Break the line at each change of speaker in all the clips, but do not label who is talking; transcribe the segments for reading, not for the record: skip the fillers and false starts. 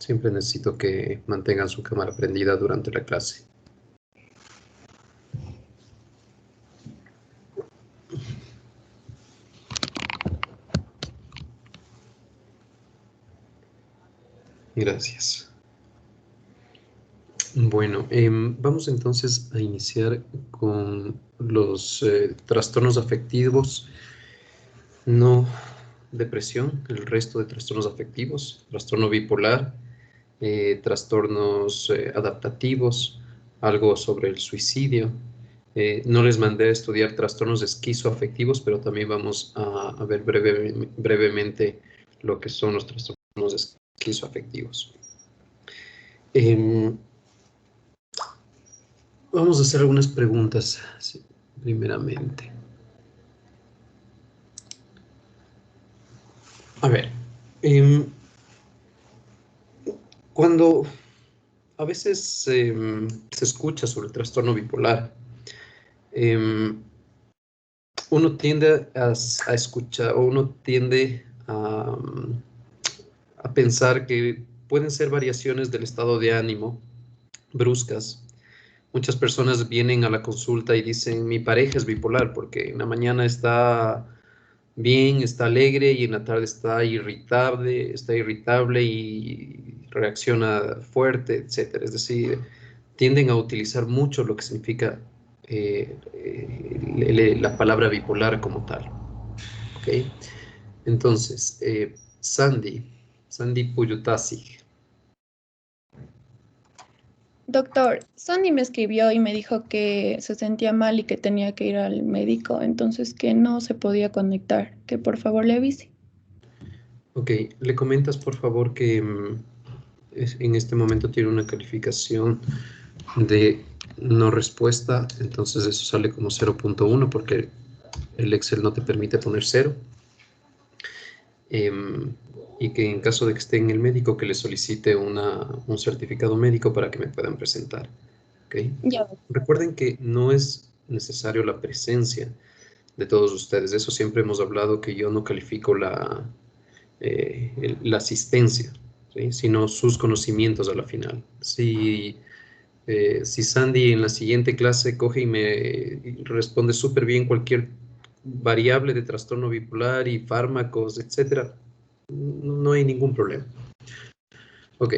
Siempre necesito que mantengan su cámara prendida durante la clase. Gracias. Bueno, vamos entonces a iniciar con los trastornos afectivos, no depresión, el resto de trastornos afectivos, trastorno bipolar, trastornos adaptativos, algo sobre el suicidio. No les mandé a estudiar trastornos esquizoafectivos, pero también vamos a ver brevemente lo que son los trastornos esquizoafectivos. Vamos a hacer algunas preguntas, primeramente. A ver, cuando a veces se escucha sobre el trastorno bipolar, uno tiende a escuchar, o uno tiende a pensar que pueden ser variaciones del estado de ánimo bruscas. Muchas personas vienen a la consulta y dicen, mi pareja es bipolar, porque en la mañana está bien, está alegre y en la tarde está irritable y reacciona fuerte, etcétera. Es decir, tienden a utilizar mucho lo que significa la palabra bipolar como tal. ¿Ok? Entonces, Sandy Puyutasi.
Doctor, Sandy me escribió y me dijo que se sentía mal y que tenía que ir al médico, entonces que no se podía conectar, que por favor le avise.
Ok, le comentas por favor que en este momento tiene una calificación de no respuesta, entonces eso sale como 0.1 porque el Excel no te permite poner 0. Y que en caso de que esté en el médico, que le solicite un certificado médico para que me puedan presentar. ¿Okay?
Ya.
Recuerden que no es necesario la presencia de todos ustedes. De eso siempre hemos hablado, que yo no califico la asistencia, ¿sí? Sino sus conocimientos a la final. Si Sandy en la siguiente clase coge y me responde súper bien cualquier variable de trastorno bipolar y fármacos, etcétera, no hay ningún problema. Ok.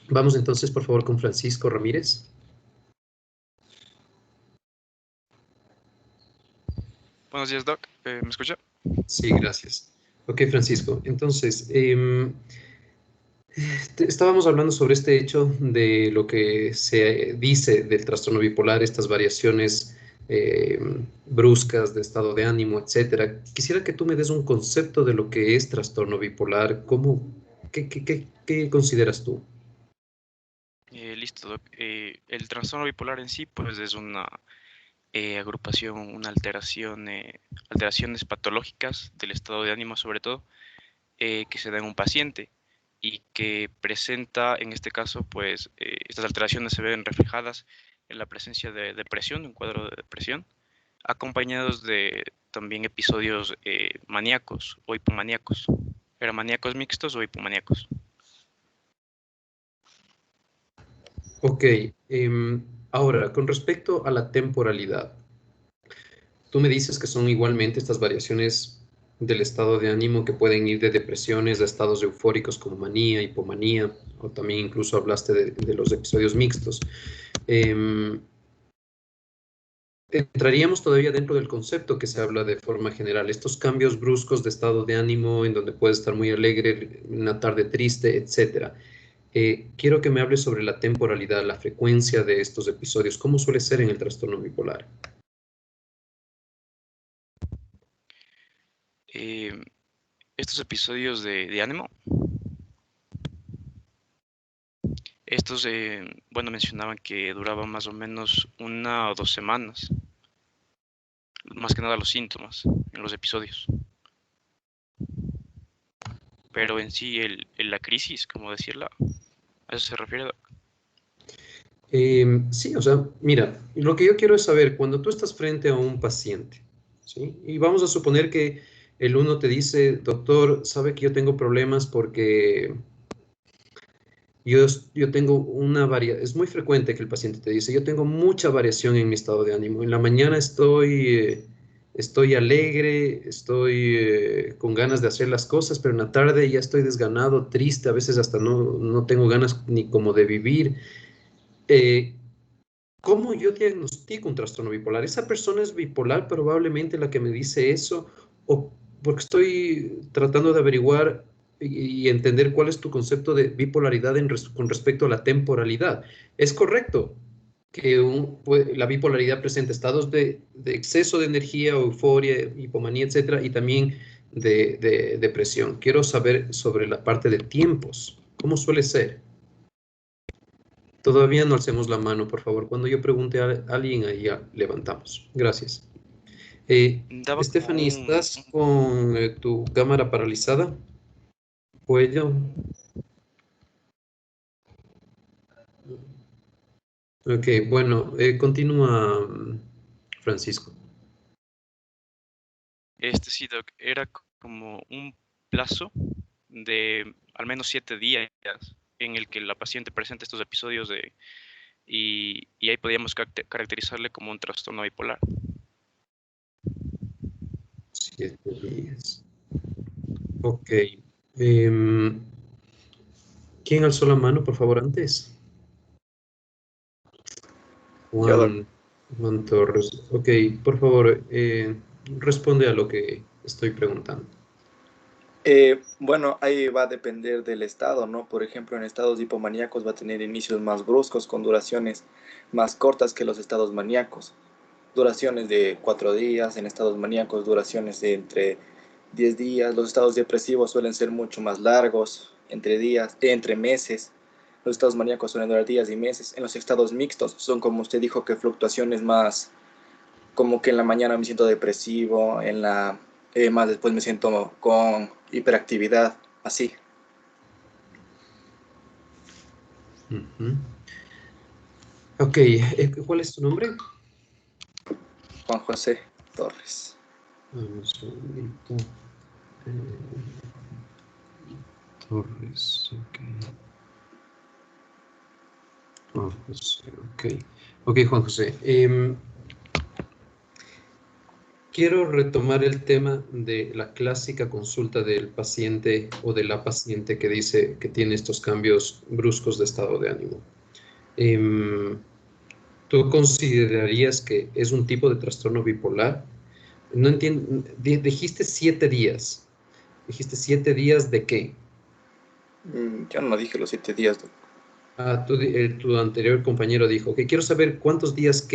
Vamos entonces, por favor, con Francisco Ramírez.
Buenos días, Doc. ¿Me escucha?
Sí, gracias. Ok, Francisco. Entonces, estábamos hablando sobre este hecho de lo que se dice del trastorno bipolar, estas variaciones bruscas de estado de ánimo, etcétera. Quisiera que tú me des un concepto de lo que es trastorno bipolar. ¿Qué consideras tú?
Listo, Doc. El trastorno bipolar en sí, pues es una agrupación, una alteraciones patológicas del estado de ánimo sobre todo, que se da en un paciente y que presenta, en este caso, pues estas alteraciones se ven reflejadas en la presencia de depresión, un cuadro de depresión, acompañados de también episodios maníacos o hipomaníacos. ¿Eran maníacos mixtos o hipomaníacos?
Ok, ahora, con respecto a la temporalidad, tú me dices que son igualmente estas variaciones del estado de ánimo que pueden ir de depresiones a estados eufóricos como manía, hipomanía, o también incluso hablaste de los episodios mixtos. Entraríamos todavía dentro del concepto que se habla de forma general, estos cambios bruscos de estado de ánimo en donde puedes estar muy alegre, una tarde triste, etcétera. Quiero que me hables sobre la temporalidad, la frecuencia de estos episodios, cómo suele ser en el trastorno bipolar.
Estos episodios de ánimo, estos, bueno, mencionaban que duraban más o menos 1 o 2 semanas, más que nada los síntomas en los episodios. Pero en sí, la crisis, como decirla, ¿a eso se refiere, Doc?
Sí, o sea, mira, lo que yo quiero es saber, cuando tú estás frente a un paciente, ¿sí? Y vamos a suponer que el uno te dice, doctor, sabe que yo tengo problemas porque Yo tengo una variación, es muy frecuente que el paciente te dice, yo tengo mucha variación en mi estado de ánimo. En la mañana estoy alegre, estoy con ganas de hacer las cosas, pero en la tarde ya estoy desganado, triste, a veces hasta no tengo ganas ni como de vivir. Eh, ¿Cómo yo diagnostico un trastorno bipolar? ¿Esa persona es bipolar probablemente la que me dice eso? ¿O porque estoy tratando de averiguar y entender cuál es tu concepto de bipolaridad con respecto a la temporalidad? Es correcto que la bipolaridad presenta estados de exceso de energía, euforia, hipomanía, etcétera, y también de depresión. Quiero saber sobre la parte de tiempos. ¿Cómo suele ser? Todavía no alcemos la mano, por favor. Cuando yo pregunte a alguien, ahí ya levantamos. Gracias.
Daba como
Stephanie, ¿estás con tu cámara paralizada? Cuello. Ok, bueno, continúa, Francisco.
Sí, Doc, era como un plazo de al menos 7 días en el que la paciente presenta estos episodios y ahí podíamos caracterizarle como un trastorno bipolar.
7 días. Ok. Em, ¿Quién alzó la mano, por favor, antes?
Yo, doc.
Juan, Juan Torres. Ok, por favor, responde a lo que estoy preguntando.
Bueno, ahí va a depender del estado, ¿no? Por ejemplo, en estados hipomaníacos va a tener inicios más bruscos con duraciones más cortas que los estados maníacos. Duraciones de 4 días, en estados maníacos duraciones de entre 10 días. Los estados depresivos suelen ser mucho más largos, entre días, entre meses. Los estados maníacos suelen durar días y meses. En los estados mixtos son, como usted dijo, que fluctuaciones más, como que en la mañana me siento depresivo, más después me siento con hiperactividad, así.
Ujú. Ok, ¿cuál es tu nombre?
Juan José Torres.
Vamos un segundito. Torres, ok. Juan José, ok. Ok, Juan José. Quiero retomar el tema de la clásica consulta del paciente o de la paciente que dice que tiene estos cambios bruscos de estado de ánimo. ¿Tú considerarías que es un tipo de trastorno bipolar? No entiendo, dijiste 7 días. ¿Dijiste 7 días de qué?
Yo no dije los 7 días, doc.
Ah, tu anterior compañero dijo que quiero saber cuántos días,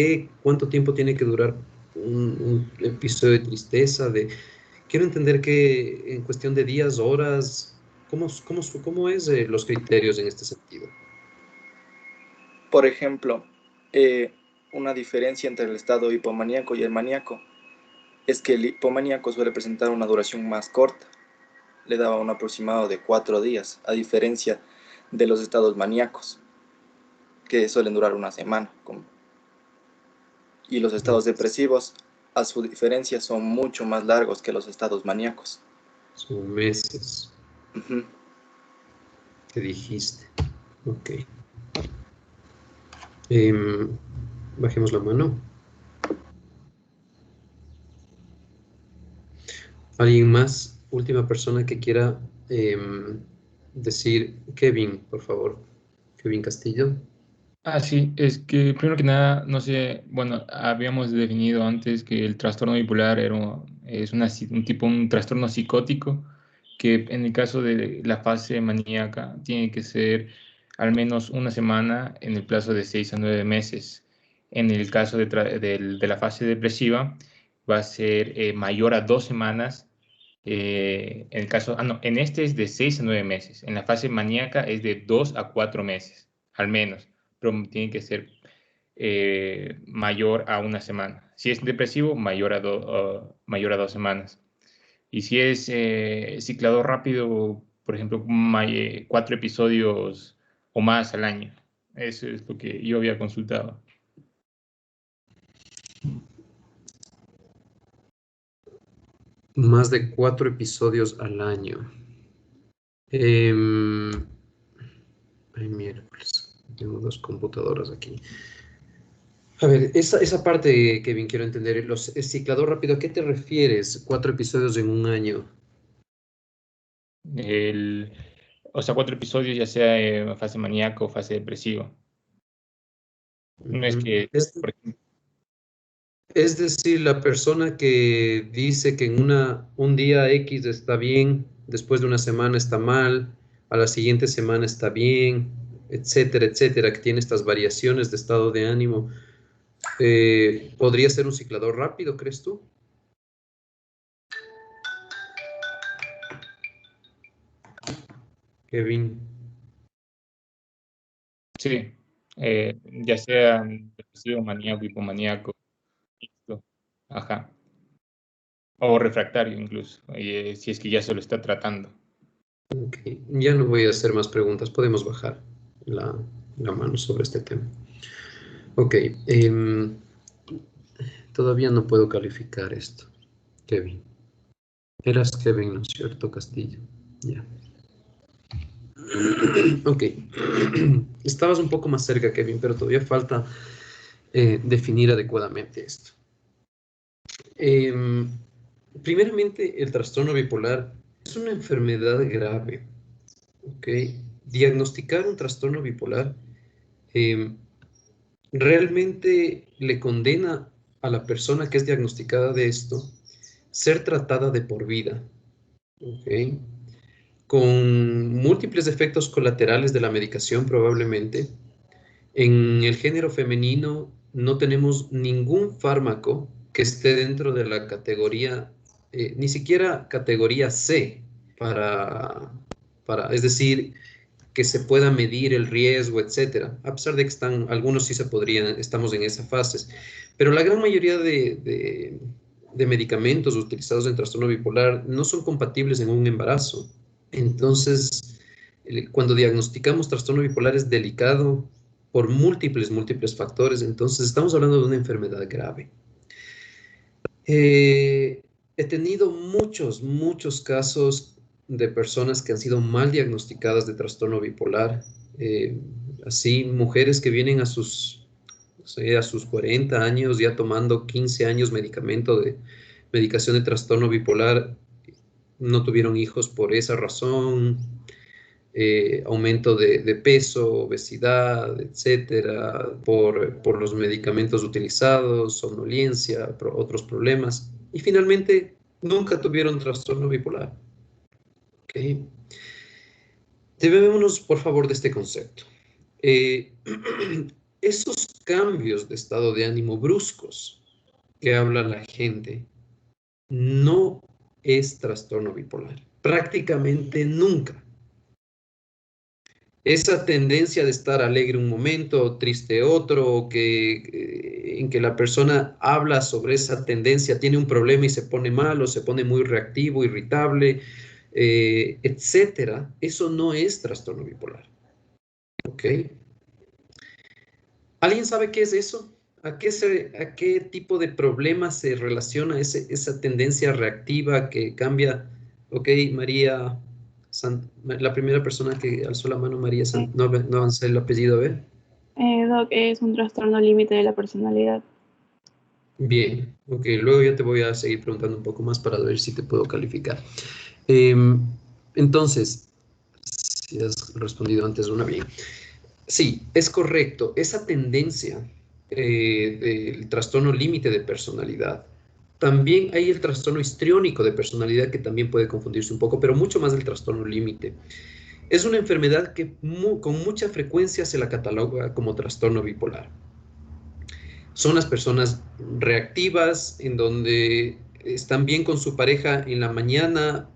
cuánto tiempo tiene que durar un episodio de tristeza, quiero entender que en cuestión de días, horas, ¿cómo es los criterios en este sentido?
Por ejemplo, una diferencia entre el estado hipomaníaco y el maníaco es que el hipomaníaco suele presentar una duración más corta, le daba un aproximado de 4 días, a diferencia de los estados maníacos, que suelen durar una semana. Y los estados depresivos, a su diferencia, son mucho más largos que los estados maníacos.
Son meses,
Ujú.
que dijiste. Ok. Em, Bajemos la mano. ¿Alguien más? Última persona que quiera decir, Kevin, por favor. Kevin Castillo.
Ah, sí, es que primero que nada, no sé, bueno, habíamos definido antes que el trastorno bipolar es un trastorno psicótico que en el caso de la fase maníaca tiene que ser al menos una semana en el plazo de 6 a 9 meses. En el caso de la fase depresiva va a ser mayor a 2 semanas. En el caso, no, en este es de 6 a 9 meses. En la fase maníaca es de 2 a 4 meses, al menos, pero tiene que ser mayor a una semana. Si es depresivo, mayor a 2 semanas. Y si es ciclado rápido, por ejemplo, 4 episodios o más al año. Eso es lo que yo había consultado.
Más de 4 episodios al año. Ay, mi dos computadoras aquí. A ver, esa parte, Kevin, quiero entender. El ciclador rápido, ¿a qué te refieres? 4 episodios en un año.
O sea, 4 episodios, ya sea fase maníaco o fase depresivo. No es que, por ejemplo,
Es decir, la persona que dice que en un día X está bien, después de una semana está mal, a la siguiente semana está bien, etcétera, etcétera, que tiene estas variaciones de estado de ánimo, ¿podría ser un ciclador rápido, crees tú? Kevin.
sí, ya sea depresivo, maníaco, hipomaníaco, mixto, ajá, o refractario incluso, si es que ya se lo está tratando.
Ok, ya no voy a hacer más preguntas, podemos bajar la mano sobre este tema. Ok, todavía no puedo calificar esto, Kevin. Eras Kevin, ¿no es cierto, Castillo? Ya. Ok, estabas un poco más cerca, Kevin, pero todavía falta definir adecuadamente esto. Primeramente, el trastorno bipolar es una enfermedad grave. ¿Ok? Diagnosticar un trastorno bipolar realmente le condena a la persona que es diagnosticada de esto ser tratada de por vida. ¿Ok? Con múltiples efectos colaterales de la medicación probablemente. En el género femenino no tenemos ningún fármaco que esté dentro de la categoría, ni siquiera categoría C, es decir, que se pueda medir el riesgo, etcétera. A pesar de que algunos sí se podrían, estamos en esa fase. Pero la gran mayoría de medicamentos utilizados en trastorno bipolar no son compatibles en un embarazo. Entonces, cuando diagnosticamos trastorno bipolar es delicado por múltiples factores. Entonces, estamos hablando de una enfermedad grave. He tenido muchos casos de personas que han sido mal diagnosticadas de trastorno bipolar. Así, mujeres que vienen a sus 40 años ya tomando 15 años medicación de trastorno bipolar, no tuvieron hijos por esa razón. Aumento de peso, obesidad, etcétera, por los medicamentos utilizados, somnolencia, otros problemas. Y finalmente, nunca tuvieron trastorno bipolar. ¿Okay? Debémonos, por favor, de este concepto. Esos cambios de estado de ánimo bruscos que habla la gente no es trastorno bipolar. Prácticamente nunca. Esa tendencia de estar alegre un momento, triste otro, en que la persona habla sobre esa tendencia, tiene un problema y se pone mal o se pone muy reactivo, irritable, etcétera, eso no es trastorno bipolar. ¿Ok? ¿Alguien sabe qué es eso? ¿A qué tipo de problema se relaciona esa tendencia reactiva que cambia? Ok, María, la primera persona que alzó la mano, María, no avancé el apellido, a ver.
Doc, es un trastorno límite de la personalidad.
Bien, ok, luego ya te voy a seguir preguntando un poco más para ver si te puedo calificar. Entonces, si has respondido antes una bien. Sí, es correcto. Esa tendencia del trastorno límite de personalidad. También hay el trastorno histriónico de personalidad que también puede confundirse un poco, pero mucho más del trastorno límite. Es una enfermedad que con mucha frecuencia se la cataloga como trastorno bipolar. Son las personas reactivas en donde están bien con su pareja en la mañana,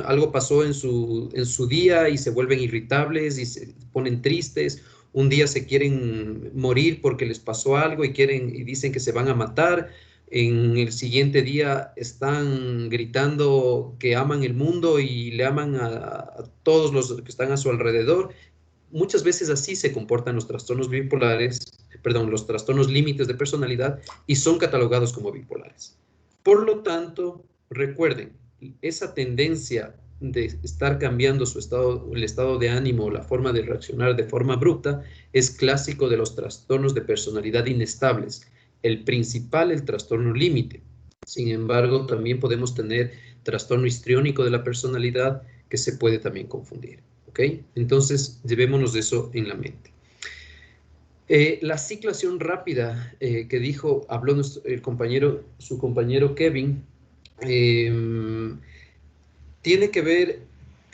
algo pasó en su día y se vuelven irritables y se ponen tristes. Un día se quieren morir porque les pasó algo y dicen que se van a matar. En el siguiente día están gritando que aman el mundo y le aman a todos los que están a su alrededor. Muchas veces así se comportan los trastornos los trastornos límites de personalidad y son catalogados como bipolares. Por lo tanto, recuerden, esa tendencia de estar cambiando su estado, el estado de ánimo o la forma de reaccionar de forma abrupta es clásico de los trastornos de personalidad inestables. El principal, el trastorno límite. Sin embargo, también podemos tener trastorno histriónico de la personalidad que se puede también confundir. ¿Ok? Entonces, llevémonos de eso en la mente. La ciclación rápida que dijo, habló su compañero Kevin, tiene que ver,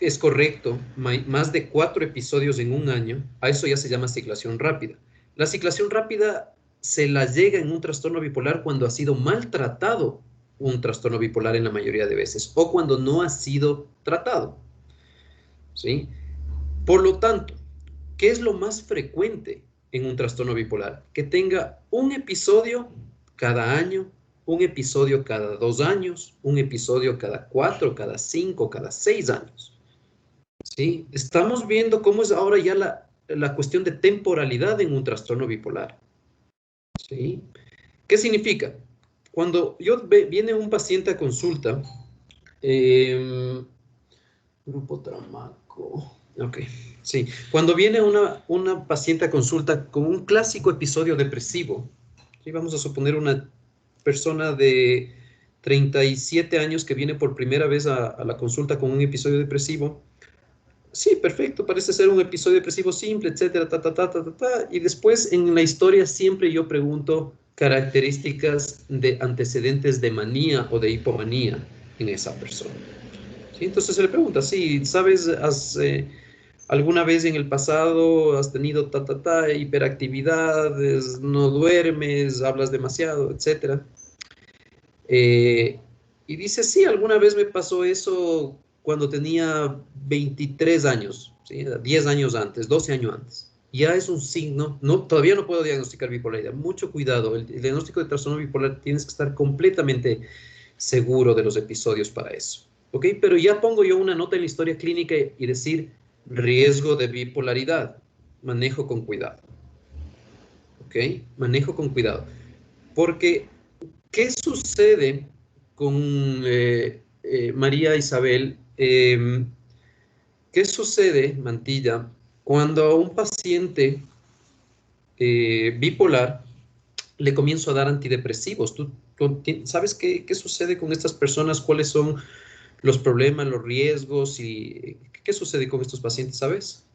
es correcto, más de 4 episodios en un año, a eso ya se llama ciclación rápida. La ciclación rápida se la llega en un trastorno bipolar cuando ha sido maltratado un trastorno bipolar en la mayoría de veces, o cuando no ha sido tratado, ¿sí? Por lo tanto, ¿qué es lo más frecuente en un trastorno bipolar? Que tenga un episodio cada año, un episodio cada 2 años, un episodio cada 4, cada 5, cada 6 años. ¿Sí? Estamos viendo cómo es ahora ya la cuestión de temporalidad en un trastorno bipolar. ¿Sí? ¿Qué significa? Cuando viene un paciente a consulta, grupo traumático. Ok, sí. Cuando viene una paciente a consulta con un clásico episodio depresivo, ¿sí? Vamos a suponer una persona de 37 años que viene por primera vez a la consulta con un episodio depresivo. Sí, perfecto, parece ser un episodio depresivo simple, etcétera, y después en la historia siempre yo pregunto características de antecedentes de manía o de hipomanía en esa persona. ¿Sí? Entonces se le pregunta, sí, ¿sabes? ¿Alguna vez en el pasado has tenido hiperactividad, no duermes, hablas demasiado, etcétera? Y dice, sí, alguna vez me pasó eso cuando tenía 23 años, ¿sí? 10 años antes, 12 años antes. Ya es un signo, todavía no puedo diagnosticar bipolaridad. Mucho cuidado, el diagnóstico de trastorno bipolar tienes que estar completamente seguro de los episodios para eso. ¿Ok? Pero ya pongo yo una nota en la historia clínica y decir riesgo de bipolaridad, manejo con cuidado. ¿Ok? Manejo con cuidado. Porque, ¿qué sucede con María Isabel? ¿Qué sucede, Mantilla, cuando a un paciente bipolar le comienzo a dar antidepresivos? ¿Tú sabes qué sucede con estas personas? ¿Cuáles son los problemas, los riesgos y qué sucede con estos pacientes, sabes?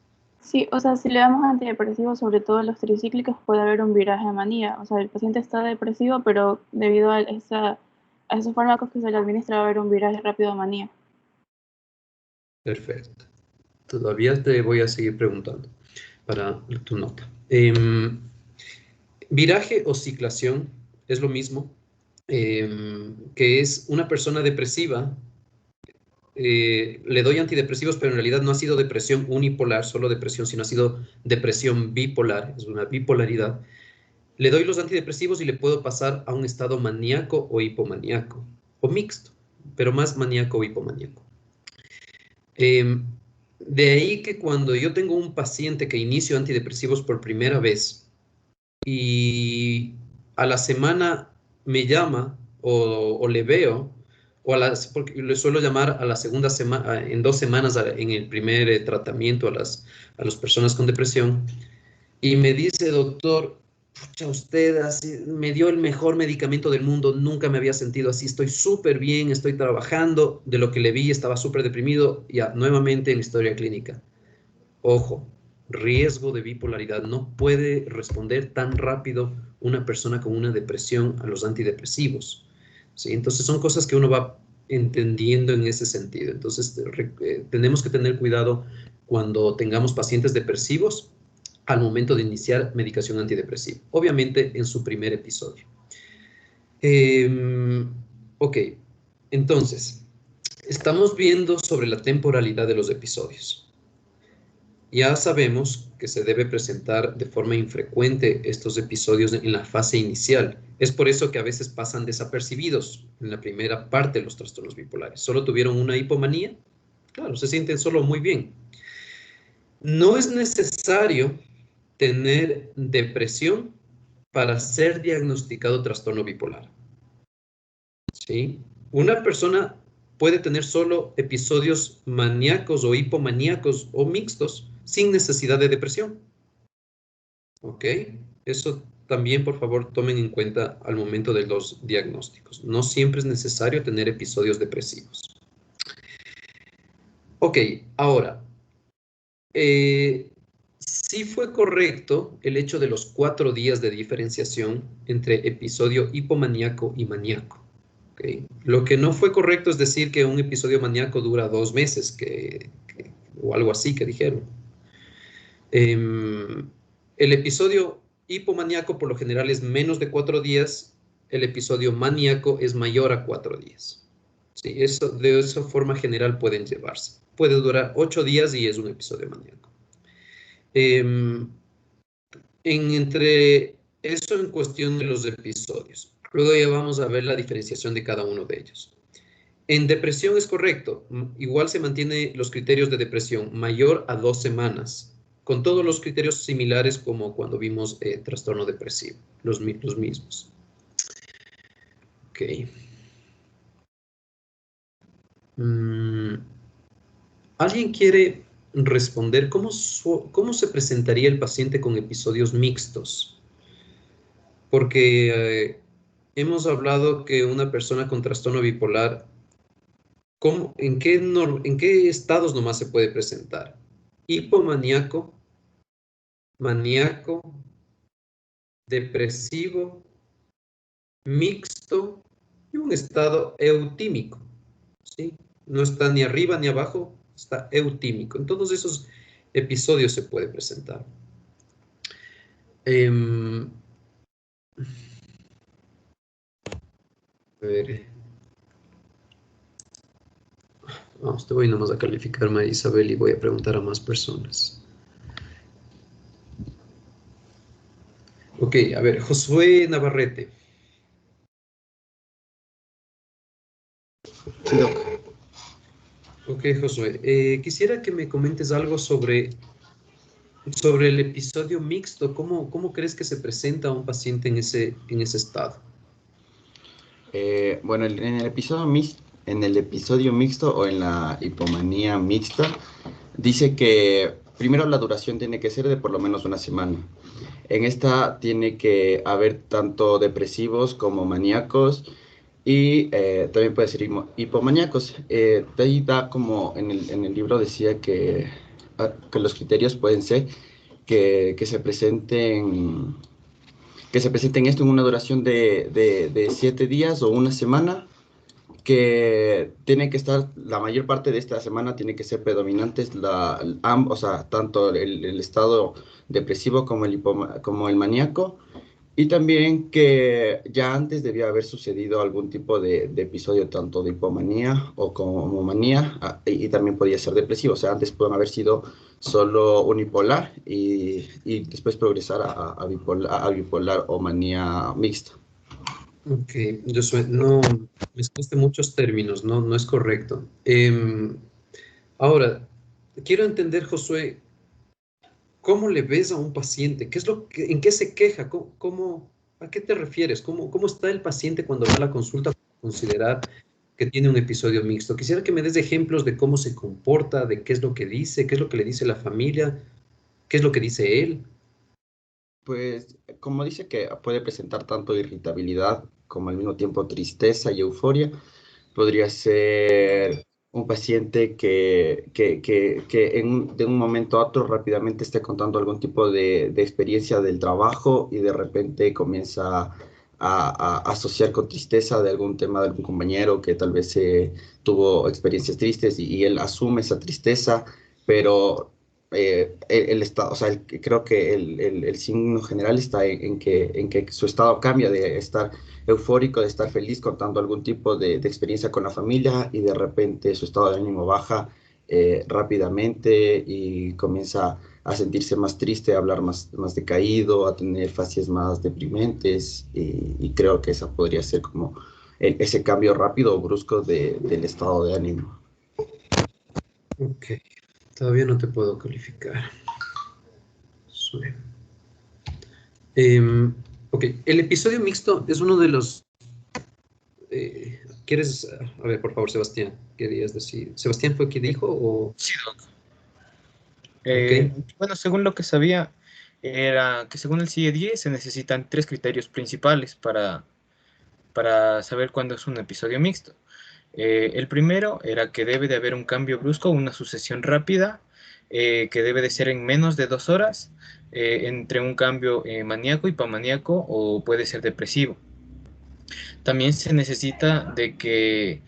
Sí, o sea, si le damos antidepresivos, sobre todo los tricíclicos, puede haber un viraje de manía. O sea, el paciente está depresivo, pero debido a esos fármacos que se le administra va a haber un viraje rápido de manía.
Perfecto. Todavía te voy a seguir preguntando para tu nota. Viraje o ciclación es lo mismo, que es una persona depresiva. Le doy antidepresivos, pero en realidad no ha sido depresión unipolar, solo depresión, sino ha sido depresión bipolar, es una bipolaridad. Le doy los antidepresivos y le puedo pasar a un estado maníaco o hipomaníaco, o mixto, pero más maníaco o hipomaníaco. De ahí que cuando yo tengo un paciente que inicio antidepresivos por primera vez y a la semana me llama o le veo, porque le suelo llamar a la segunda semana, en 2 semanas en el primer tratamiento a las personas con depresión, y me dice, doctor, pucha, usted me dio el mejor medicamento del mundo, nunca me había sentido así, estoy súper bien, estoy trabajando, de lo que le vi estaba súper deprimido, ya, nuevamente en la historia clínica. Ojo, riesgo de bipolaridad, no puede responder tan rápido una persona con una depresión a los antidepresivos, ¿sí? Entonces son cosas que uno va entendiendo en ese sentido. Entonces tenemos que tener cuidado cuando tengamos pacientes depresivos al momento de iniciar medicación antidepresiva, obviamente en su primer episodio. Ok, entonces, estamos viendo sobre la temporalidad de los episodios. Ya sabemos que se debe presentar de forma infrecuente estos episodios en la fase inicial. Es por eso que a veces pasan desapercibidos en la primera parte de los trastornos bipolares. Solo tuvieron una hipomanía, claro, se sienten solo muy bien. No es necesario tener depresión para ser diagnosticado trastorno bipolar. ¿Sí? Una persona puede tener solo episodios maníacos o hipomaníacos o mixtos sin necesidad de depresión. ¿Ok? Eso también, por favor, tomen en cuenta al momento de los diagnósticos. No siempre es necesario tener episodios depresivos. Ok, ahora, sí fue correcto el hecho de los 4 días de diferenciación entre episodio hipomaníaco y maníaco. ¿Okay? Lo que no fue correcto es decir que un episodio maníaco dura 2 meses, o algo así que dijeron. El episodio hipomaníaco por lo general es menos de 4 días, el episodio maníaco es mayor a 4 días. Sí, de esa forma general pueden llevarse. Puede durar 8 días y es un episodio maníaco. Entre eso en cuestión de los episodios. Luego ya vamos a ver la diferenciación de cada uno de ellos. En depresión es correcto. Igual se mantiene los criterios de depresión mayor a 2 semanas, con todos los criterios similares como cuando vimos trastorno depresivo, los mismos. Ok. ¿Alguien quiere responder cómo se presentaría el paciente con episodios mixtos? Porque hemos hablado que una persona con trastorno bipolar, ¿en qué estados nomás se puede presentar? Hipomaníaco, maníaco, depresivo, mixto y un estado eutímico, ¿sí? No está ni arriba ni abajo, está eutímico. En todos esos episodios se puede presentar. A ver. Vamos, te voy nomás a calificarme a Isabel y voy a preguntar a más personas. Ok, a ver, Josué Navarrete.
Sí, doc.
Ok, Josué, quisiera que me comentes algo sobre el episodio mixto. ¿Cómo crees que se presenta a un paciente en ese estado?
Bueno, en el episodio mixto o en la hipomanía mixta, dice que primero la duración tiene que ser de por lo menos una semana. En esta tiene que haber tanto depresivos como maníacos y también puede ser hipomaníacos. De ahí da como en el libro decía que los criterios pueden ser que se presenten esto en una duración de 7 días o una semana, que tiene que estar, la mayor parte de esta semana tiene que ser predominantes, o sea, tanto el estado depresivo como como el maníaco, y también que ya antes debía haber sucedido algún tipo de episodio, tanto de hipomanía o como manía, y también podía ser depresivo. O sea, antes pueden haber sido solo unipolar y después progresar a bipolar o manía mixta.
Ok, Josué, no, mezclaste muchos términos, no es correcto. Ahora, quiero entender, Josué, ¿cómo le ves a un paciente? ¿En qué se queja? ¿A qué te refieres? ¿Cómo está el paciente cuando va a la consulta para considerar que tiene un episodio mixto? Quisiera que me des ejemplos de cómo se comporta, de qué es lo que dice, qué es lo que le dice la familia, qué es lo que dice él.
Pues, como dice que puede presentar tanto irritabilidad como al mismo tiempo tristeza y euforia, podría ser un paciente que de un momento a otro rápidamente esté contando algún tipo de experiencia del trabajo y de repente comienza a asociar con tristeza de algún tema de algún compañero que tal vez tuvo experiencias tristes y él asume esa tristeza, pero el estado, o sea, creo que el signo general está en que su estado cambia de estar eufórico, de estar feliz contando algún tipo de experiencia con la familia y de repente su estado de ánimo baja rápidamente y comienza a sentirse más triste, a hablar más decaído, a tener fases más deprimentes y creo que esa podría ser como ese cambio rápido o brusco del estado de ánimo.
Ok, todavía no te puedo calificar. Ok, el episodio mixto es uno de los ¿Quieres, a ver, por favor, Sebastián, querías decir? ¿Sebastián fue quien dijo o...?
Sí, Doc.
Ok.
Bueno, según lo que sabía, era que según el CIE-10 se necesitan 3 criterios principales para saber cuándo es un episodio mixto. El primero era que debe de haber un cambio brusco, una sucesión rápida, que debe de ser en menos de 2 horas, entre un cambio maníaco, hipomaníaco o puede ser depresivo. También se necesita de que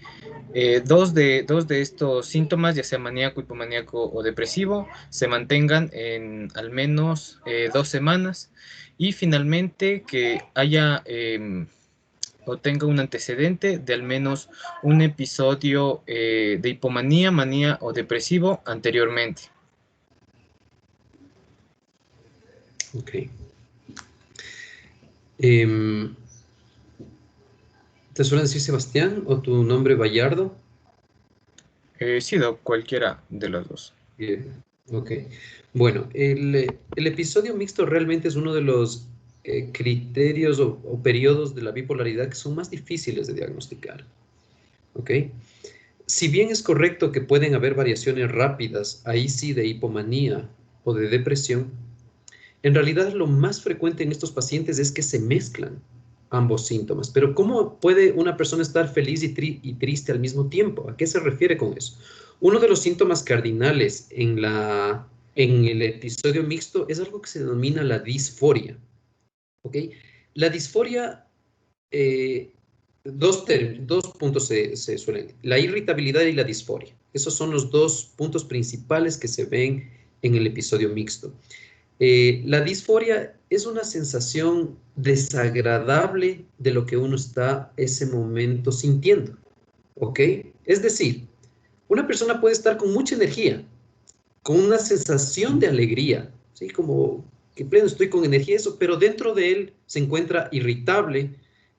dos de estos síntomas, ya sea maníaco, hipomaníaco o depresivo, se mantengan en al menos 2 semanas. Y finalmente que haya o tenga un antecedente de al menos un episodio de hipomanía, manía o depresivo anteriormente.
Ok. Em, ¿Te suele decir Sebastián o tu nombre Bayardo?
Sí, Doc, cualquiera de los dos.
Ok. Bueno, el episodio mixto realmente es uno de los criterios o periodos de la bipolaridad que son más difíciles de diagnosticar. ¿Ok? Si bien es correcto que pueden haber variaciones rápidas, ahí sí, de hipomanía o de depresión, en realidad lo más frecuente en estos pacientes es que se mezclan ambos síntomas. Pero ¿cómo puede una persona estar feliz y triste al mismo tiempo? ¿A qué se refiere con eso? Uno de los síntomas cardinales en el episodio mixto es algo que se denomina la disforia. ¿Ok? La disforia, dos puntos se suelen, la irritabilidad y la disforia. Esos son los dos puntos principales que se ven en el episodio mixto. La disforia es una sensación desagradable de lo que uno está ese momento sintiendo, ¿ok? Es decir, una persona puede estar con mucha energía, con una sensación de alegría, ¿sí? Como que pleno estoy con energía, eso, pero dentro de él se encuentra irritable,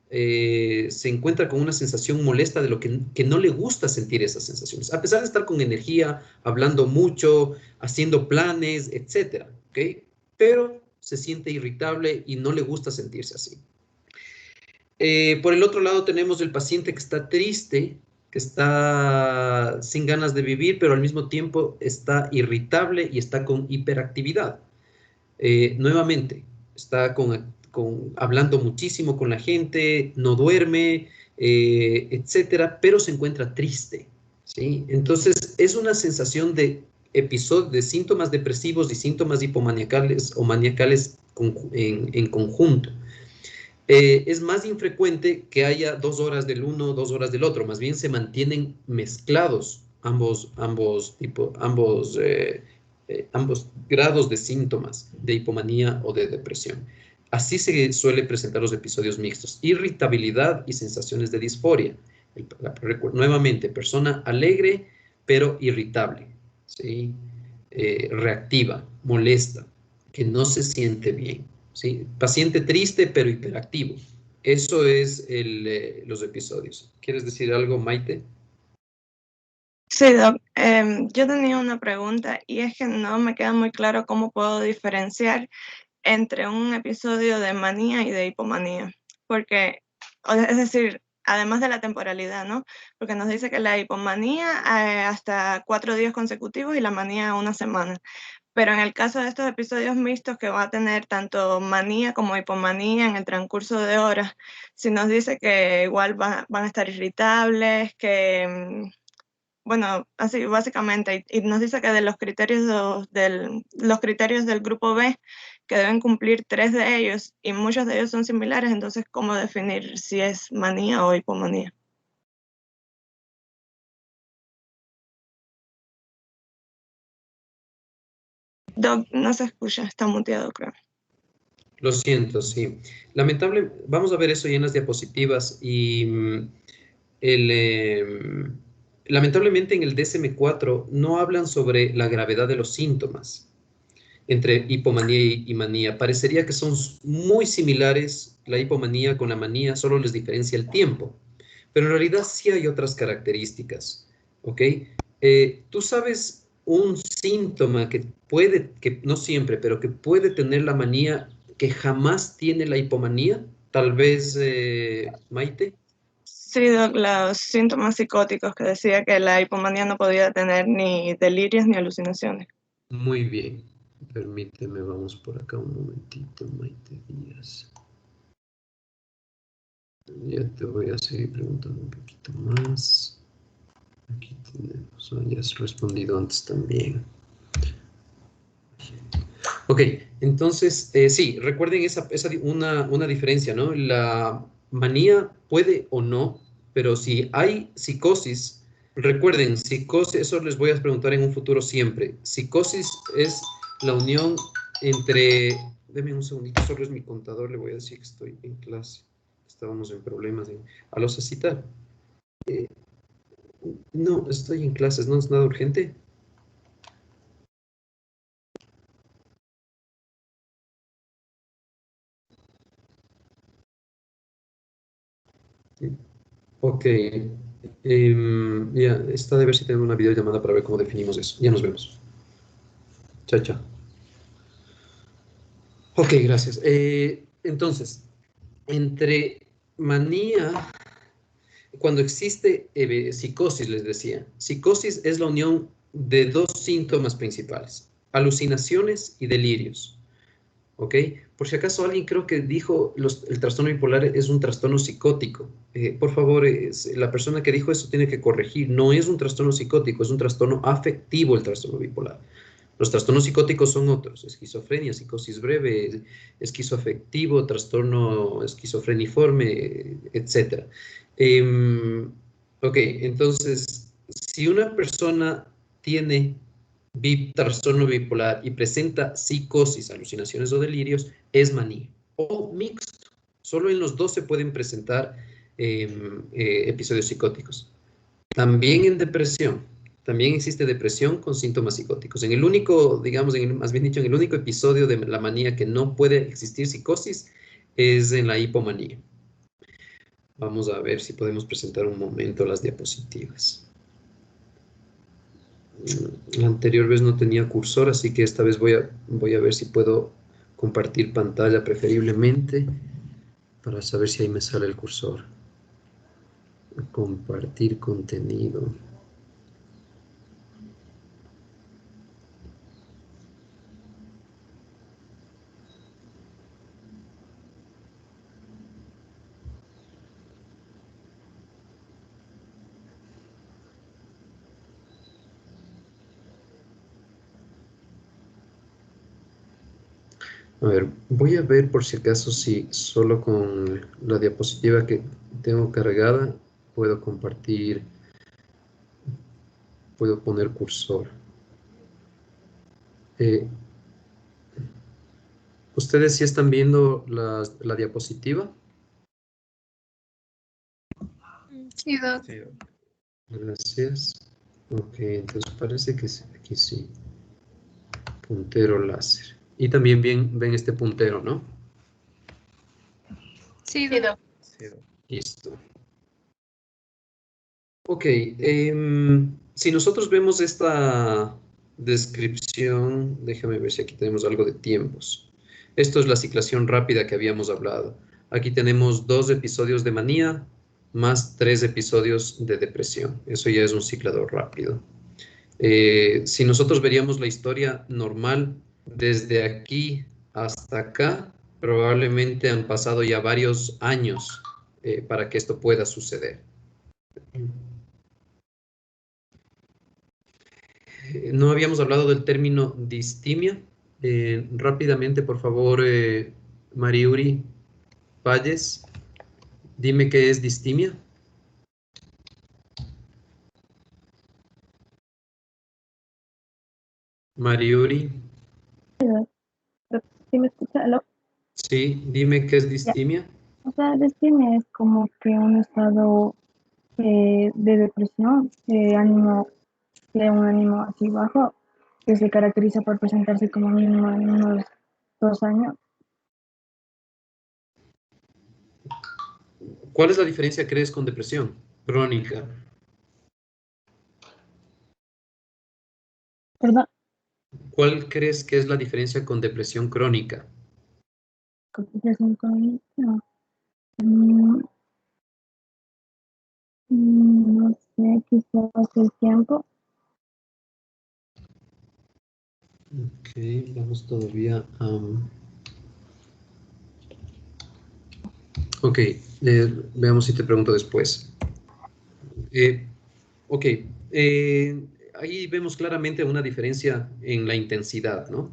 se encuentra con una sensación molesta de lo que no le gusta sentir esas sensaciones, a pesar de estar con energía, hablando mucho, haciendo planes, etcétera, ¿ok? Pero se siente irritable y no le gusta sentirse así. Por el otro lado tenemos el paciente que está triste, que está sin ganas de vivir, pero al mismo tiempo está irritable y está con hiperactividad. Nuevamente, está hablando muchísimo con la gente, no duerme, etcétera, pero se encuentra triste, ¿sí? Entonces, es una sensación de de síntomas depresivos y síntomas hipomaniacales o maniacales en conjunto. Es más infrecuente que haya 2 horas del uno, 2 horas del otro, más bien se mantienen mezclados ambos grados de síntomas de hipomanía o de depresión. Así se suele presentar los episodios mixtos, irritabilidad y sensaciones de disforia. Nuevamente, persona alegre pero irritable, ¿sí? Reactiva, molesta, que no se siente bien. ¿Sí? Paciente triste pero hiperactivo. Eso es los episodios. ¿Quieres decir algo, Maite?
Sí, Doc. Yo tenía una pregunta y es que no me queda muy claro cómo puedo diferenciar entre un episodio de manía y de hipomanía. Porque, es decir, además de la temporalidad, ¿no? Porque nos dice que la hipomanía hasta 4 días consecutivos y la manía una semana. Pero en el caso de estos episodios mixtos que va a tener tanto manía como hipomanía en el transcurso de horas, si nos dice que igual van a estar irritables, que, bueno, así básicamente, y nos dice que de los criterios del grupo B, que deben cumplir 3 de ellos, y muchos de ellos son similares, entonces, ¿cómo definir si es manía o hipomanía? Doc, no se escucha, está muteado, creo.
Lo siento, sí. Vamos a ver eso ya en las diapositivas y lamentablemente en el DSM-4 no hablan sobre la gravedad de los síntomas entre hipomanía y manía. Parecería que son muy similares la hipomanía con la manía, solo les diferencia el tiempo. Pero en realidad sí hay otras características, ¿ok? Tú sabes un síntoma que no siempre, pero que puede tener la manía que jamás tiene la hipomanía, tal vez, Maite.
Sí, Doc, los síntomas psicóticos que decía que la hipomanía no podía tener ni delirios ni alucinaciones.
Muy bien. Permíteme, vamos por acá un momentito, Maite Díaz. Ya te voy a seguir preguntando un poquito más. Aquí tenemos, ya has respondido antes también. Ok, entonces, sí, recuerden una diferencia, ¿no? La manía puede o no, pero si hay psicosis, recuerden, psicosis, eso les voy a preguntar en un futuro siempre. Psicosis es la unión entre, deme un segundito, solo es mi contador, le voy a decir que estoy en clase. Estábamos en problemas. ¿A los a citar? No, estoy en clases, no es nada urgente. Ok. Ya, está de ver si tengo una videollamada para ver cómo definimos eso. Ya nos vemos. Chao, chao. Ok, gracias. Entonces, entre manía, cuando existe psicosis, les decía, psicosis es la unión de dos síntomas principales, alucinaciones y delirios. ¿Ok? Por si acaso alguien creo que dijo el trastorno bipolar es un trastorno psicótico. Por favor, la persona que dijo eso tiene que corregir. No es un trastorno psicótico, es un trastorno afectivo el trastorno bipolar. Los trastornos psicóticos son otros, esquizofrenia, psicosis breve, esquizoafectivo, trastorno esquizofreniforme, etc. Ok, entonces, si una persona tiene trastorno bipolar y presenta psicosis, alucinaciones o delirios, es manía. O mixto. Solo en los dos se pueden presentar episodios psicóticos. También en depresión. También existe depresión con síntomas psicóticos. En el único, digamos, más bien dicho, en el único episodio de la manía que no puede existir psicosis es en la hipomanía. Vamos a ver si podemos presentar un momento las diapositivas. La anterior vez no tenía cursor, así que esta vez voy a ver si puedo compartir pantalla preferiblemente para saber si ahí me sale el cursor. Compartir contenido. A ver, voy a ver por si acaso si solo con la diapositiva que tengo cargada puedo compartir, puedo poner cursor. ¿Ustedes sí están viendo la diapositiva?
Sí, Doc.
Sí. Gracias. Ok, entonces parece que aquí sí. Puntero láser. Y también ven este puntero, ¿no?
Sí, Doc.
Listo. Ok, si nosotros vemos esta descripción, déjame ver si aquí tenemos algo de tiempos. Esto es la ciclación rápida que habíamos hablado. Aquí tenemos 2 episodios de manía más 3 episodios de depresión. Eso ya es un ciclador rápido. Si nosotros veríamos la historia normal desde aquí hasta acá, probablemente han pasado ya varios años para que esto pueda suceder. No habíamos hablado del término distimia. Rápidamente, por favor, Mariuri Valles, dime qué es distimia. Mariuri.
¿Sí me escucha? ¿Aló?
Sí, dime qué es distimia.
O sea, distimia es como que un estado de depresión, de un ánimo así bajo, que se caracteriza por presentarse como mínimo en unos 2 años.
¿Cuál es la diferencia, crees, con depresión crónica?
¿Perdón?
¿Cuál crees que es la diferencia con depresión crónica?
Depresión crónica. Mm, No sé, quizás el tiempo.
Ok, vamos todavía a... Ok, veamos si te pregunto después. Ok, ahí vemos claramente una diferencia en la intensidad, ¿no?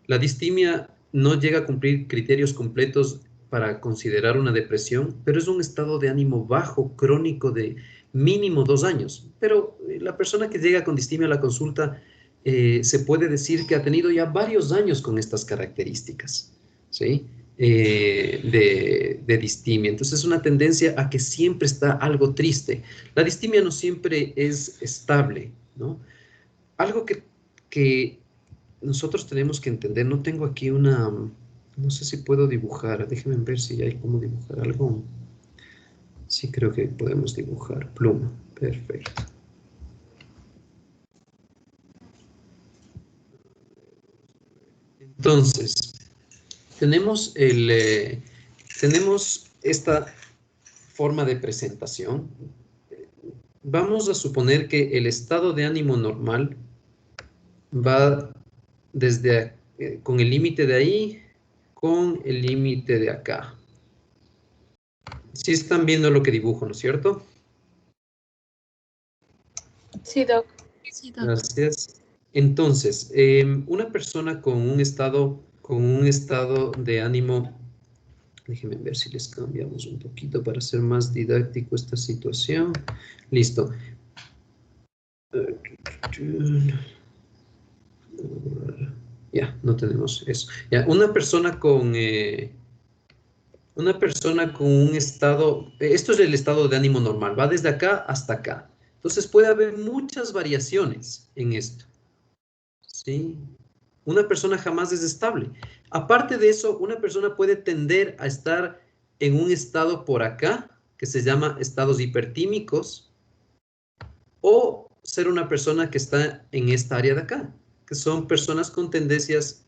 La distimia no llega a cumplir criterios completos para considerar una depresión, pero es un estado de ánimo bajo, crónico, de mínimo 2 años. Pero la persona que llega con distimia a la consulta se puede decir que ha tenido ya varios años con estas características, ¿sí? De distimia. Entonces es una tendencia a que siempre está algo triste. La distimia no siempre es estable, ¿no? Algo que nosotros tenemos que entender, no tengo aquí una, no sé si puedo dibujar, déjenme ver si hay cómo dibujar algo. Sí, creo que podemos dibujar. Pluma, perfecto. Entonces, tenemos esta forma de presentación. Vamos a suponer que el estado de ánimo normal va desde con el límite de ahí con el límite de acá. Sí están viendo lo que dibujo, ¿no es cierto?
Sí, Doc.
Gracias. Entonces, una persona con un estado de ánimo, déjenme ver si les cambiamos un poquito para hacer más didáctico esta situación. Listo. Ya, no tenemos eso. Ya, una persona con un estado, esto es el estado de ánimo normal, va desde acá hasta acá. Entonces puede haber muchas variaciones en esto, ¿sí? Una persona jamás es estable. Aparte de eso, una persona puede tender a estar en un estado por acá, que se llama estados hipertímicos, o ser una persona que está en esta área de acá, que son personas con tendencias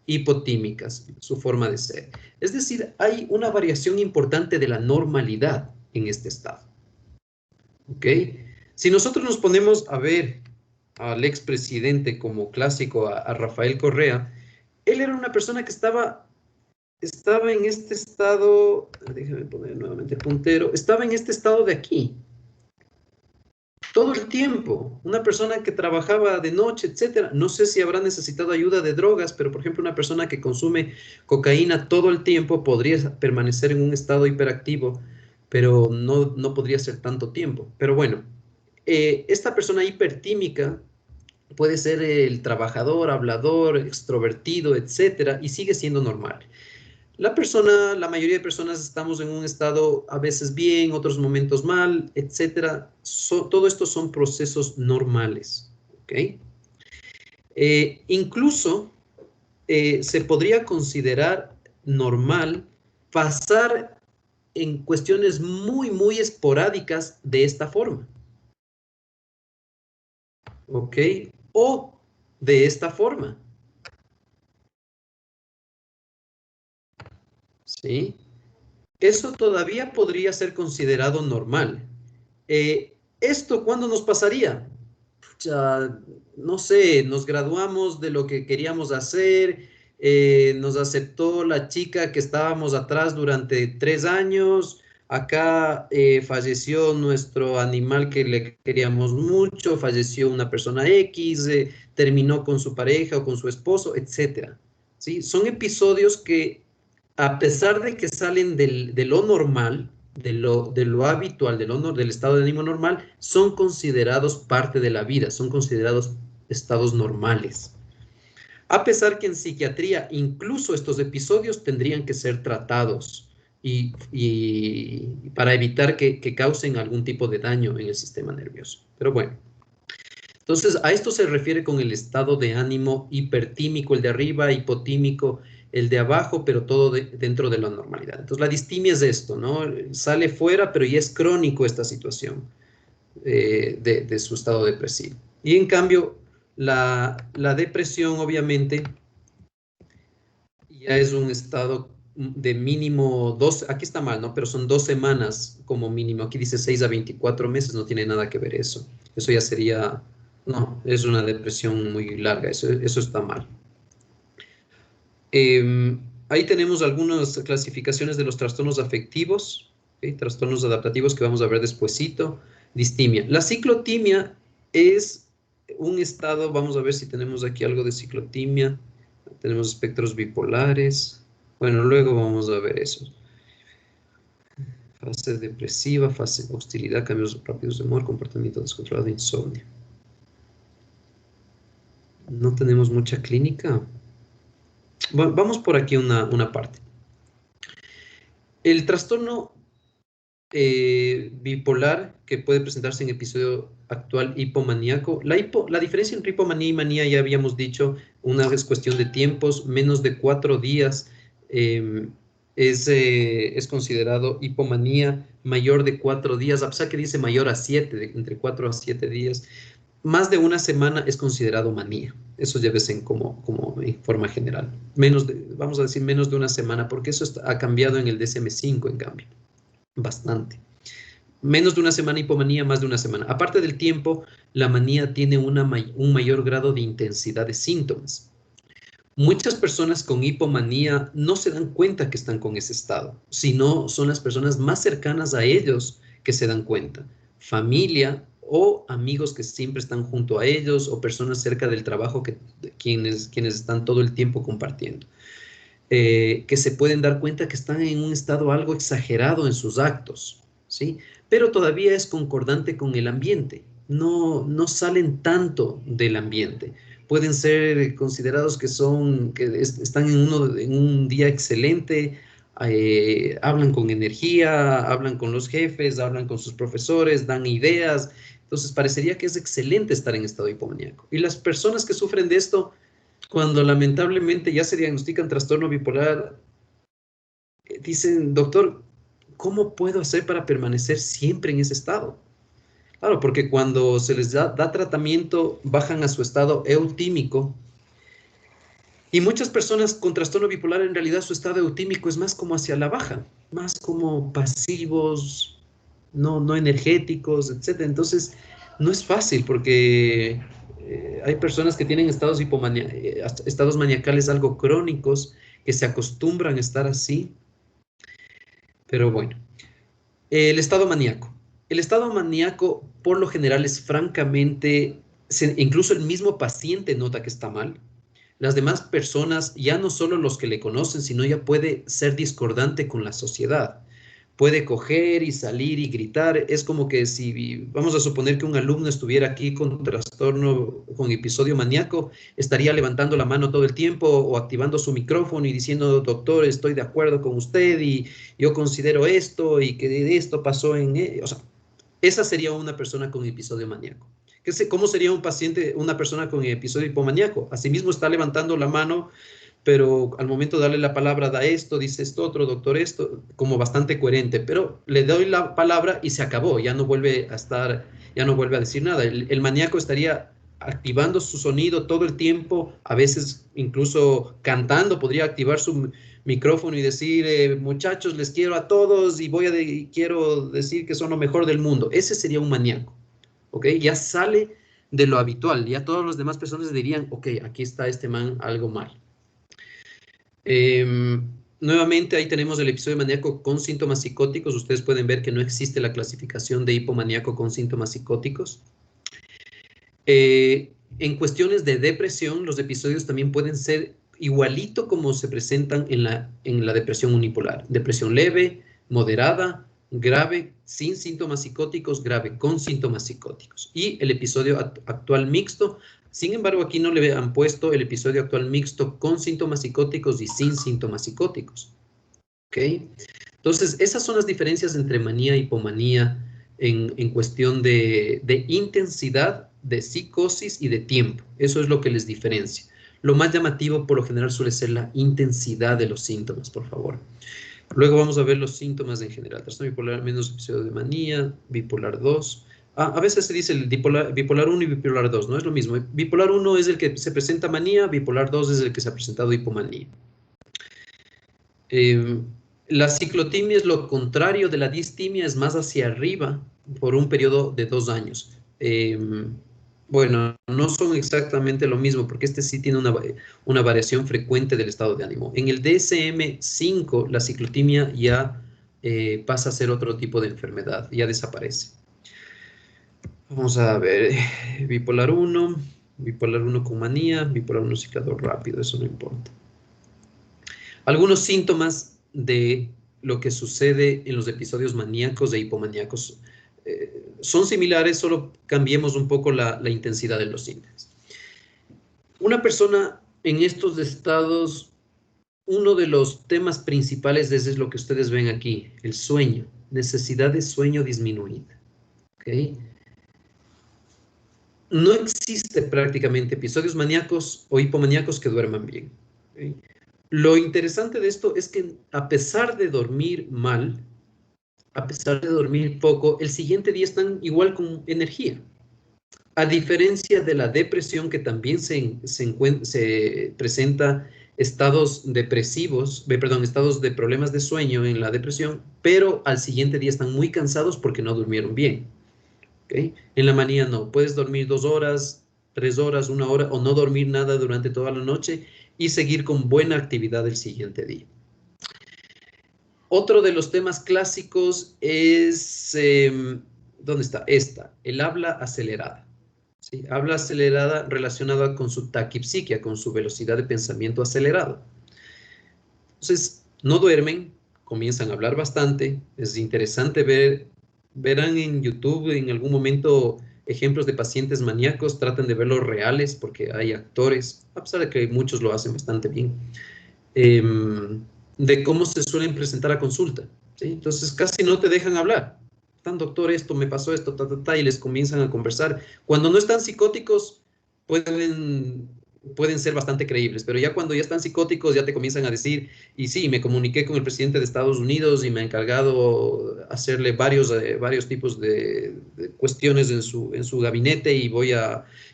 hipotímicas, su forma de ser. Es decir, hay una variación importante de la normalidad en este estado. ¿Ok? Si nosotros nos ponemos a ver al expresidente como clásico, a Rafael Correa, él era una persona que estaba en este estado, déjame poner nuevamente el puntero, estaba en este estado de aquí, todo el tiempo, una persona que trabajaba de noche, etcétera. No sé si habrá necesitado ayuda de drogas, pero por ejemplo, una persona que consume cocaína todo el tiempo podría permanecer en un estado hiperactivo, pero no podría ser tanto tiempo. Pero bueno, esta persona hipertímica puede ser el trabajador, hablador, extrovertido, etcétera, y sigue siendo normal. La mayoría de personas estamos en un estado a veces bien, otros momentos mal, etcétera. Todo esto son procesos normales, ¿ok? Incluso se podría considerar normal pasar en cuestiones muy, muy esporádicas de esta forma, ¿ok? O de esta forma, ¿sí? Eso todavía podría ser considerado normal. ¿Esto cuándo nos pasaría? Pucha, no sé, nos graduamos de lo que queríamos hacer, nos aceptó la chica que estábamos atrás durante 3 años, acá falleció nuestro animal que le queríamos mucho, falleció una persona X, terminó con su pareja o con su esposo, etcétera. ¿Sí? Son episodios que, a pesar de que salen de lo normal, de lo habitual, del estado de ánimo normal, son considerados parte de la vida, son considerados estados normales. A pesar que en psiquiatría incluso estos episodios tendrían que ser tratados y para evitar que causen algún tipo de daño en el sistema nervioso. Pero bueno. Entonces, a esto se refiere con el estado de ánimo hipertímico, el de arriba, hipotímico, el de abajo, pero todo dentro de la normalidad. Entonces, la distimia es esto, ¿no? Sale fuera, pero ya es crónico esta situación de su estado depresivo. Y en cambio, la depresión, obviamente, ya es un estado de mínimo 2, aquí está mal, ¿no? Pero son 2 semanas como mínimo. Aquí dice 6 a 24 meses, no tiene nada que ver eso. Eso ya sería, no, es una depresión muy larga, eso está mal. Ahí tenemos algunas clasificaciones de los trastornos afectivos, ¿okay? Trastornos adaptativos que vamos a ver despuesito. Distimia. La ciclotimia es un estado, vamos a ver si tenemos aquí algo de ciclotimia. Tenemos espectros bipolares. Bueno, luego vamos a ver eso. Fase depresiva, fase de hostilidad, cambios rápidos de humor, comportamiento descontrolado, insomnio. No tenemos mucha clínica. Bueno, vamos por aquí una parte. El trastorno bipolar que puede presentarse en episodio actual hipomaníaco. La diferencia entre hipomanía y manía ya habíamos dicho, una vez cuestión de tiempos, menos de 4 días es considerado hipomanía, mayor de 4 días, a pesar que dice mayor a 7, entre 4 a 7 días. Más de una semana es considerado manía. Eso ya ves como en forma general. Vamos a decir menos de una semana, porque eso ha cambiado en el DSM-5, en cambio. Bastante. Menos de una semana hipomanía, más de una semana. Aparte del tiempo, la manía tiene un mayor grado de intensidad de síntomas. Muchas personas con hipomanía no se dan cuenta que están con ese estado, sino son las personas más cercanas a ellos que se dan cuenta. Familia o amigos que siempre están junto a ellos o personas cerca del trabajo quienes están todo el tiempo compartiendo. Que se pueden dar cuenta que están en un estado algo exagerado en sus actos, ¿sí? Pero todavía es concordante con el ambiente, no salen tanto del ambiente. Pueden ser considerados que están en un día excelente, hablan con energía, hablan con los jefes, hablan con sus profesores, dan ideas. Entonces parecería que es excelente estar en estado hipomaníaco. Y las personas que sufren de esto, cuando lamentablemente ya se diagnostican trastorno bipolar, dicen, doctor, ¿cómo puedo hacer para permanecer siempre en ese estado? Claro, porque cuando se les da tratamiento, bajan a su estado eutímico. Y muchas personas con trastorno bipolar, en realidad su estado eutímico es más como hacia la baja, más como pasivos, no energéticos, etc. Entonces, no es fácil porque hay personas que tienen estados maniacales algo crónicos, que se acostumbran a estar así. Pero bueno, el estado maníaco. El estado maníaco, por lo general, es francamente, incluso el mismo paciente nota que está mal. Las demás personas, ya no solo los que le conocen, sino ya puede ser discordante con la sociedad. Puede coger y salir y gritar. Es como que si vamos a suponer que un alumno estuviera aquí con trastorno, con episodio maníaco, estaría levantando la mano todo el tiempo o activando su micrófono y diciendo, doctor, estoy de acuerdo con usted y yo considero esto y que esto pasó o sea, esa sería una persona con episodio maníaco. ¿Cómo sería una persona con episodio hipomaníaco? Asimismo está levantando la mano, pero al momento de darle la palabra da esto, dice esto otro, doctor esto, como bastante coherente, pero le doy la palabra y se acabó, ya no vuelve a decir nada. El maníaco estaría activando su sonido todo el tiempo, a veces incluso cantando, podría activar su micrófono y decir, muchachos, les quiero a todos y quiero decir que son lo mejor del mundo. Ese sería un maníaco, ¿ok? Ya sale de lo habitual, ya todas las demás personas dirían, ok, aquí está este man algo mal. Nuevamente ahí tenemos el episodio maníaco con síntomas psicóticos. Ustedes pueden ver que no existe la clasificación de hipomaníaco con síntomas psicóticos. En cuestiones de depresión, los episodios también pueden ser igualito como se presentan en la depresión unipolar. Depresión leve, moderada, grave, sin síntomas psicóticos, grave, con síntomas psicóticos. Y el episodio actual mixto. Sin embargo, aquí no le han puesto el episodio actual mixto con síntomas psicóticos y sin síntomas psicóticos. ¿Ok? Entonces, esas son las diferencias entre manía y hipomanía en cuestión de intensidad, de psicosis y de tiempo. Eso es lo que les diferencia. Lo más llamativo, por lo general, suele ser la intensidad de los síntomas, por favor. Luego vamos a ver los síntomas en general. Trastorno bipolar menos episodio de manía, bipolar 2. A veces se dice el bipolar 1 y bipolar 2, no es lo mismo. Bipolar 1 es el que se presenta manía, bipolar 2 es el que se ha presentado hipomanía. La ciclotimia es lo contrario de la distimia, es más hacia arriba por un periodo de 2 años. Bueno, no son exactamente lo mismo, porque este sí tiene una variación frecuente del estado de ánimo. En el DSM-5, la ciclotimia ya pasa a ser otro tipo de enfermedad, ya desaparece. Vamos a ver, bipolar 1 con manía, bipolar 1 ciclador rápido, eso no importa. Algunos síntomas de lo que sucede en los episodios maníacos e hipomaníacos son similares, solo cambiemos un poco la intensidad de los síntomas. Una persona en estos estados, uno de los temas principales es lo que ustedes ven aquí, el sueño, necesidad de sueño disminuida. ¿Okay? No existe prácticamente episodios maníacos o hipomaníacos que duerman bien. ¿Okay? Lo interesante de esto es que a pesar de dormir mal, a pesar de dormir poco, el siguiente día están igual con energía. A diferencia de la depresión, que también se presenta estados depresivos, estados de problemas de sueño en la depresión, pero al siguiente día están muy cansados porque no durmieron bien. ¿Okay? En la manía no, puedes dormir 2 horas, 3 horas, 1 hora, o no dormir nada durante toda la noche y seguir con buena actividad el siguiente día. Otro de los temas clásicos es, ¿dónde está? El habla acelerada. ¿Sí? Habla acelerada relacionada con su taquipsiquia, con su velocidad de pensamiento acelerada. Entonces, no duermen, comienzan a hablar bastante. Es interesante verán en YouTube en algún momento ejemplos de pacientes maníacos, traten de verlos reales porque hay actores, a pesar de que muchos lo hacen bastante bien. De cómo se suelen presentar a consulta, ¿sí? Entonces casi no te dejan hablar. Están, doctor, esto, me pasó esto, y les comienzan a conversar. Cuando no están psicóticos, pueden ser bastante creíbles, pero ya cuando ya están psicóticos, ya te comienzan a decir, y sí, me comuniqué con el presidente de Estados Unidos y me ha encargado hacerle varios tipos de cuestiones en su gabinete y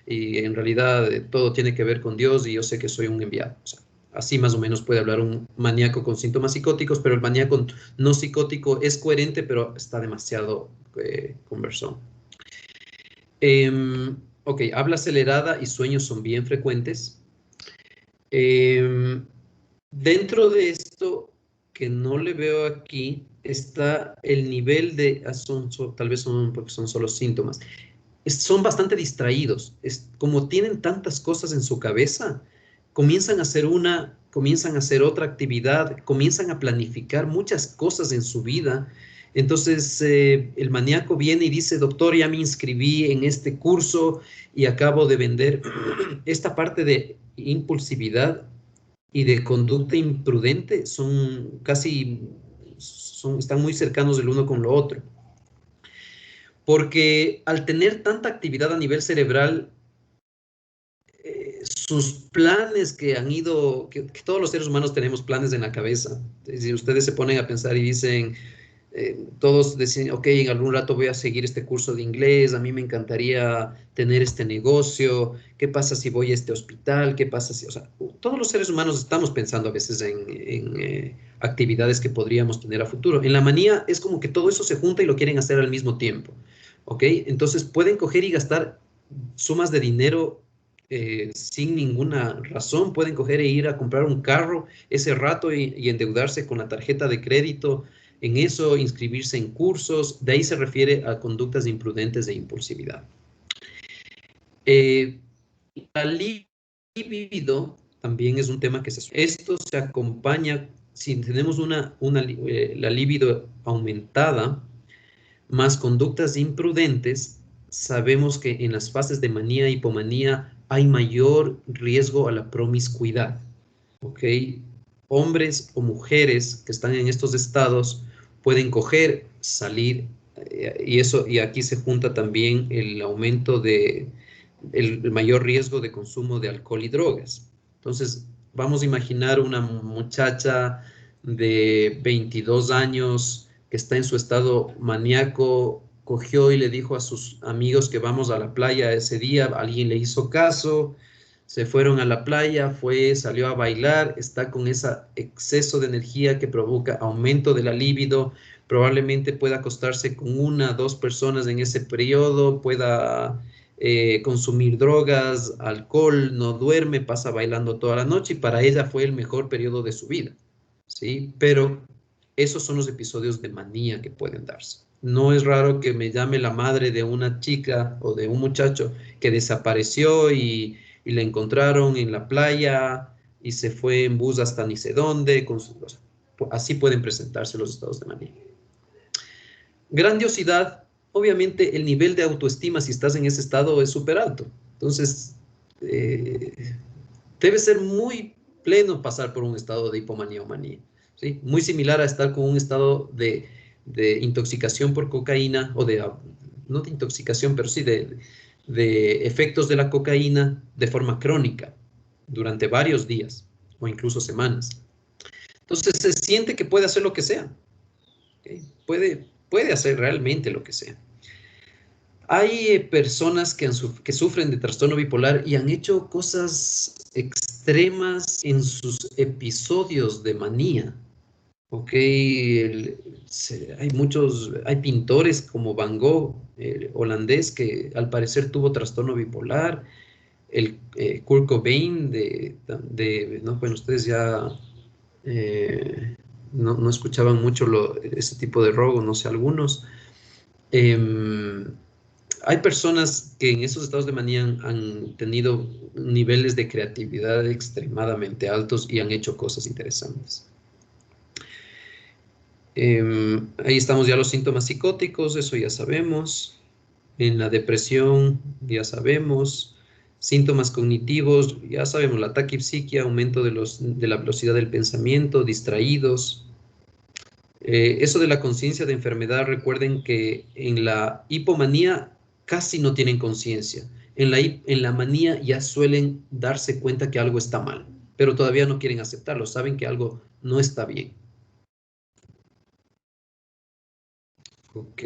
y en realidad todo tiene que ver con Dios y yo sé que soy un enviado. O sea, así más o menos puede hablar un maníaco con síntomas psicóticos, pero el maníaco no psicótico es coherente, pero está demasiado conversón. Ok, habla acelerada y sueños son bien frecuentes. Dentro de esto, que no le veo aquí, está el nivel de, tal vez porque son solo síntomas, son bastante distraídos. Como tienen tantas cosas en su cabeza, comienzan a hacer otra actividad, comienzan a planificar muchas cosas en su vida. Entonces, el maníaco viene y dice, doctor, ya me inscribí en este curso y acabo de vender. Esta parte de impulsividad y de conducta imprudente están muy cercanos el uno con lo otro. Porque al tener tanta actividad a nivel cerebral, sus planes que todos los seres humanos tenemos planes en la cabeza. Si ustedes se ponen a pensar y dicen, todos deciden, ok, en algún rato voy a seguir este curso de inglés, a mí me encantaría tener este negocio, ¿qué pasa si voy a este hospital? ¿Qué pasa si, o sea, todos los seres humanos estamos pensando a veces en actividades que podríamos tener a futuro. En la manía es como que todo eso se junta y lo quieren hacer al mismo tiempo, ¿ok? Entonces pueden coger y gastar sumas de dinero sin ninguna razón, pueden coger e ir a comprar un carro ese rato y endeudarse con la tarjeta de crédito, en eso inscribirse en cursos, de ahí se refiere a conductas imprudentes e impulsividad. La libido también es un tema que esto se acompaña, si tenemos la libido aumentada, más conductas imprudentes, sabemos que en las fases de manía e hipomanía hay mayor riesgo a la promiscuidad, ¿ok? Hombres o mujeres que están en estos estados pueden coger, salir, y aquí se junta también el aumento el mayor riesgo de consumo de alcohol y drogas. Entonces, vamos a imaginar una muchacha de 22 años que está en su estado maníaco, cogió y le dijo a sus amigos que vamos a la playa ese día, alguien le hizo caso, Se fueron a la playa, salió a bailar, está con ese exceso de energía que provoca aumento de la libido, probablemente pueda acostarse con 1 o 2 personas en ese periodo, pueda consumir drogas, alcohol, no duerme, pasa bailando toda la noche y para ella fue el mejor periodo de su vida, ¿sí? Pero esos son los episodios de manía que pueden darse. No es raro que me llame la madre de una chica o de un muchacho que desapareció y la encontraron en la playa y se fue en bus hasta ni sé dónde. Así pueden presentarse los estados de manía. Grandiosidad, obviamente el nivel de autoestima si estás en ese estado es súper alto. Entonces, debe ser muy pleno pasar por un estado de hipomanía o manía, ¿sí? Muy similar a estar con un estado de intoxicación por cocaína o no de intoxicación, pero sí de efectos de la cocaína de forma crónica durante varios días o incluso semanas. Entonces se siente que puede hacer lo que sea, ¿okay? Puede hacer realmente lo que sea. Hay personas que sufren de trastorno bipolar y han hecho cosas extremas en sus episodios de manía. Ok, hay pintores como Van Gogh, holandés, que al parecer tuvo trastorno bipolar. El Kurt Cobain no, bueno, ustedes ya no escuchaban mucho ese tipo de rock, no sé, algunos. Hay personas que en esos estados de manía han tenido niveles de creatividad extremadamente altos y han hecho cosas interesantes. Ahí estamos ya los síntomas psicóticos, eso ya sabemos. En la depresión, ya sabemos. Síntomas cognitivos, ya sabemos, la taquipsiquia, aumento de la velocidad del pensamiento, distraídos. Eso de la conciencia de enfermedad, recuerden que en la hipomanía casi no tienen conciencia. En la manía ya suelen darse cuenta que algo está mal, pero todavía no quieren aceptarlo, saben que algo no está bien. Ok.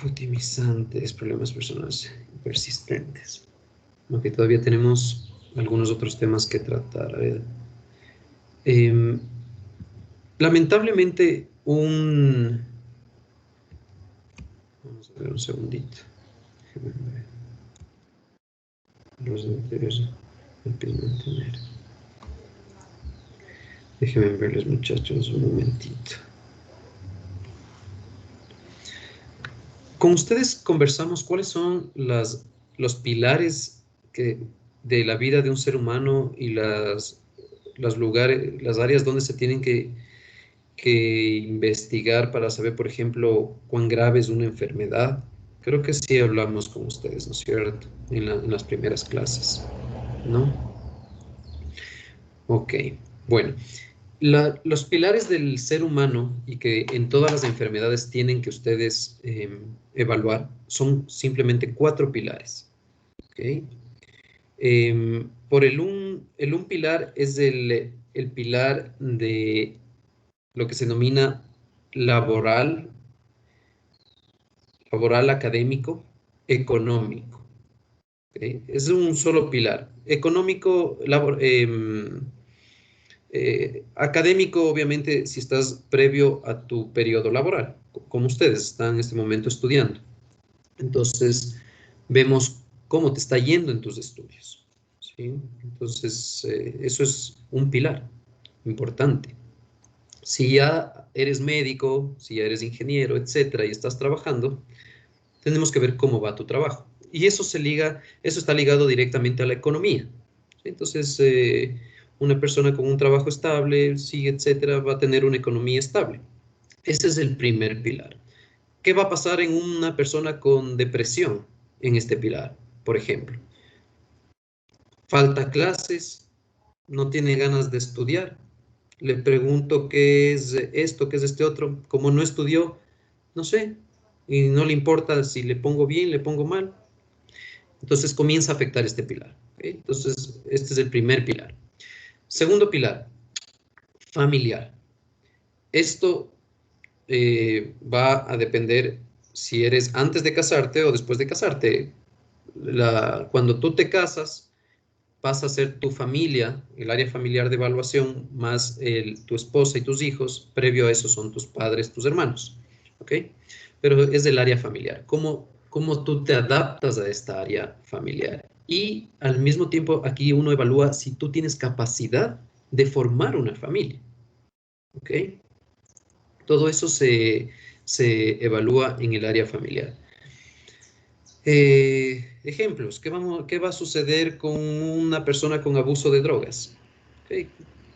Optimizantes, problemas personales persistentes. Ok, todavía tenemos algunos otros temas que tratar. A ver. Lamentablemente, vamos a ver un segundito. Déjenme verles, muchachos, un momentito. Con ustedes conversamos cuáles son los pilares de la vida de un ser humano y las áreas donde se tienen que investigar para saber, por ejemplo, cuán grave es una enfermedad. Creo que sí hablamos con ustedes, ¿no es cierto? En las primeras clases, ¿no? Ok, bueno. Los pilares del ser humano y que en todas las enfermedades tienen que ustedes evaluar son simplemente 4 pilares. ¿Okay? Por el un pilar es el pilar de lo que se denomina laboral académico, económico. ¿Okay? Es un solo pilar. Económico, académico, obviamente, si estás previo a tu periodo laboral, como ustedes están en este momento estudiando. Entonces, vemos cómo te está yendo en tus estudios, ¿sí? Entonces, eso es un pilar importante. Si ya eres médico, si ya eres ingeniero, etcétera, y estás trabajando, tenemos que ver cómo va tu trabajo. Y eso está ligado directamente a la economía. ¿Sí? Entonces, una persona con un trabajo estable, sí, etcétera, va a tener una economía estable. Ese es el primer pilar. ¿Qué va a pasar en una persona con depresión en este pilar? Por ejemplo, falta clases, no tiene ganas de estudiar. Le pregunto qué es esto, qué es este otro. Como no estudió, no sé, y no le importa si le pongo bien, le pongo mal. Entonces comienza a afectar este pilar. ¿Okay? Entonces, este es el primer pilar. Segundo pilar, familiar. Esto va a depender si eres antes de casarte o después de casarte. Cuando tú te casas, pasa a ser tu familia, el área familiar de evaluación, más tu esposa y tus hijos. Previo a eso son tus padres, tus hermanos. ¿Ok? Pero es del área familiar. ¿Cómo tú te adaptas a esta área familiar? Y al mismo tiempo, aquí uno evalúa si tú tienes capacidad de formar una familia. ¿Ok? Todo eso se evalúa en el área familiar. Ejemplos, ¿qué va a suceder con una persona con abuso de drogas? Okay.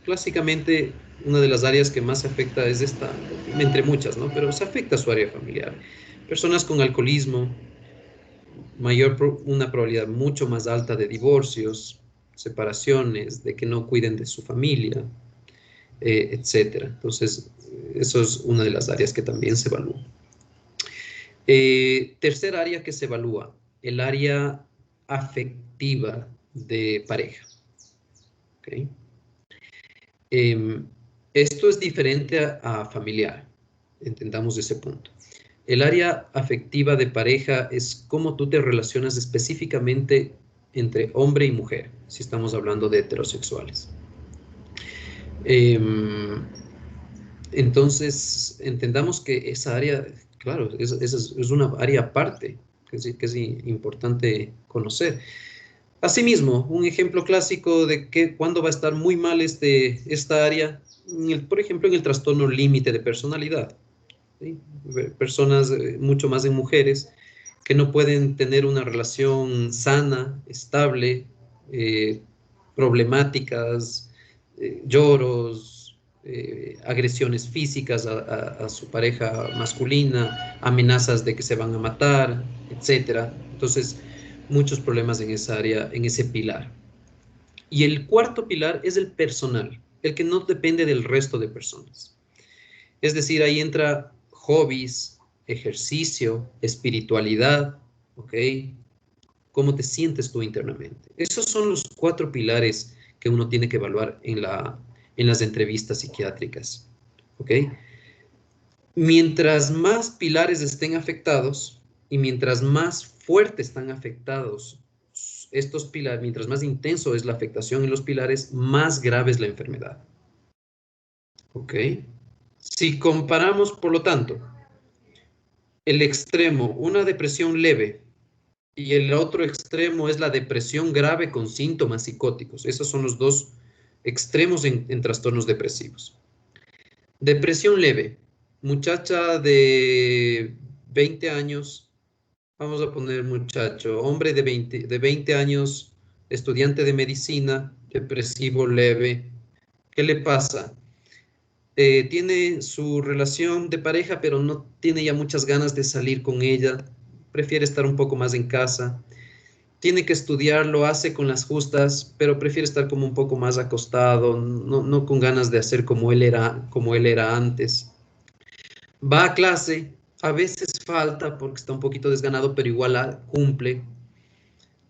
Clásicamente, una de las áreas que más se afecta es esta, entre muchas, ¿no? Pero se afecta a su área familiar. Personas con alcoholismo, una probabilidad mucho más alta de divorcios, separaciones, de que no cuiden de su familia, etcétera. Entonces, eso es una de las áreas que también se evalúa. Tercer área que se evalúa, el área afectiva de pareja. ¿Okay? Esto es diferente a familiar, entendamos ese punto. El área afectiva de pareja es cómo tú te relacionas específicamente entre hombre y mujer, si estamos hablando de heterosexuales. Entonces, entendamos que esa área, claro, es una área aparte, que es importante conocer. Asimismo, un ejemplo clásico de cuándo va a estar muy mal esta área, por ejemplo, en el trastorno límite de personalidad. ¿Sí? Personas, mucho más en mujeres, que no pueden tener una relación sana, estable, problemáticas, lloros, agresiones físicas a su pareja masculina, amenazas de que se van a matar, etc. Entonces, muchos problemas en esa área, en ese pilar. Y el cuarto pilar es el personal, el que no depende del resto de personas. Es decir, ahí entra hobbies, ejercicio, espiritualidad, ¿ok? ¿Cómo te sientes tú internamente? Esos son los 4 pilares que uno tiene que evaluar en las entrevistas psiquiátricas, ¿ok? Mientras más pilares estén afectados y mientras más fuerte están afectados estos pilares, mientras más intenso es la afectación en los pilares, más grave es la enfermedad, ¿ok? Si comparamos, por lo tanto, el extremo, una depresión leve, y el otro extremo es la depresión grave con síntomas psicóticos. Esos son los dos extremos en trastornos depresivos. Depresión leve, muchacha de 20 años, vamos a poner muchacho, hombre de 20 años, estudiante de medicina, depresivo leve. ¿Qué le pasa? Tiene su relación de pareja, pero no tiene ya muchas ganas de salir con ella, prefiere estar un poco más en casa, tiene que estudiar, lo hace con las justas, pero prefiere estar como un poco más acostado, no con ganas de hacer como él era antes. Va a clase, a veces falta porque está un poquito desganado, pero igual cumple,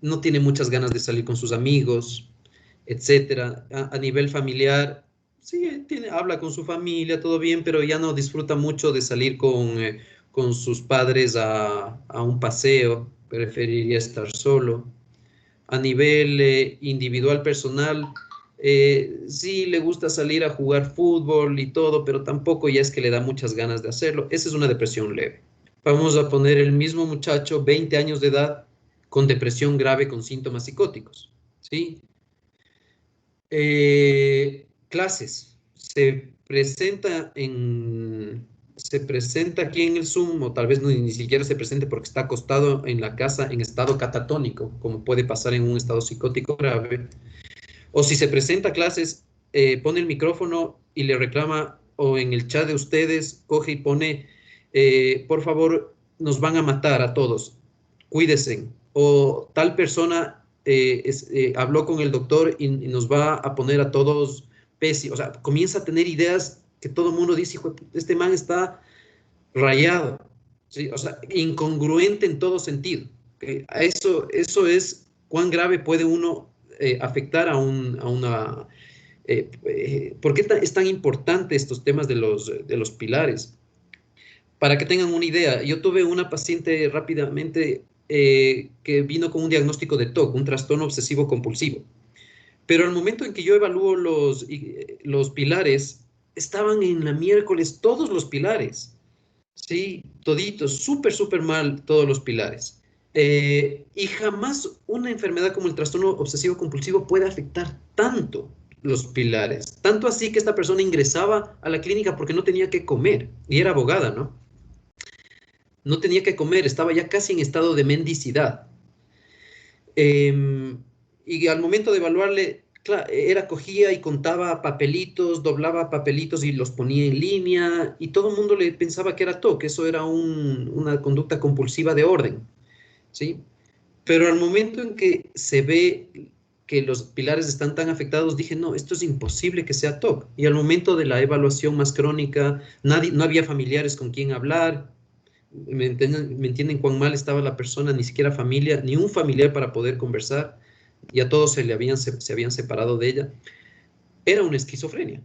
no tiene muchas ganas de salir con sus amigos, etcétera. A nivel familiar, sí, habla con su familia, todo bien, pero ya no disfruta mucho de salir con sus padres a un paseo, preferiría estar solo. A nivel individual, personal, sí le gusta salir a jugar fútbol y todo, pero tampoco ya es que le da muchas ganas de hacerlo. Esa es una depresión leve. Vamos a poner el mismo muchacho, 20 años de edad, con depresión grave con síntomas psicóticos, ¿sí? Clases. Se presenta aquí en el Zoom, o tal vez ni siquiera se presente porque está acostado en la casa en estado catatónico, como puede pasar en un estado psicótico grave. O si se presenta a clases, pone el micrófono y le reclama, o en el chat de ustedes, coge y pone, por favor, nos van a matar a todos, cuídense. O tal persona habló con el doctor y nos va a poner a todos pésimos. O sea, comienza a tener ideas que todo el mundo dice, hijo, este man está rayado, ¿sí? O sea, incongruente en todo sentido. Eso es cuán grave puede uno afectar a una... ¿Por qué es tan importante estos temas de los pilares? Para que tengan una idea, yo tuve una paciente rápidamente que vino con un diagnóstico de TOC, un trastorno obsesivo compulsivo. Pero al momento en que yo evalúo los pilares, estaban en la miércoles todos los pilares. Sí, toditos, súper mal todos los pilares. Y jamás una enfermedad como el trastorno obsesivo compulsivo puede afectar tanto los pilares. Tanto así que esta persona ingresaba a la clínica porque no tenía que comer. Y era abogada, ¿no? No tenía que comer, estaba ya casi en estado de mendicidad. Y al momento de evaluarle, cogía y contaba papelitos, doblaba papelitos y los ponía en línea, y todo el mundo le pensaba que era TOC, eso era una conducta compulsiva de orden, ¿sí? Pero al momento en que se ve que los pilares están tan afectados, dije, no, esto es imposible que sea TOC. Y al momento de la evaluación más crónica, no había familiares con quien hablar. ¿Me entienden cuán mal estaba la persona? Ni siquiera familia, ni un familiar para poder conversar. Ya todos se habían separado de ella. Era una esquizofrenia,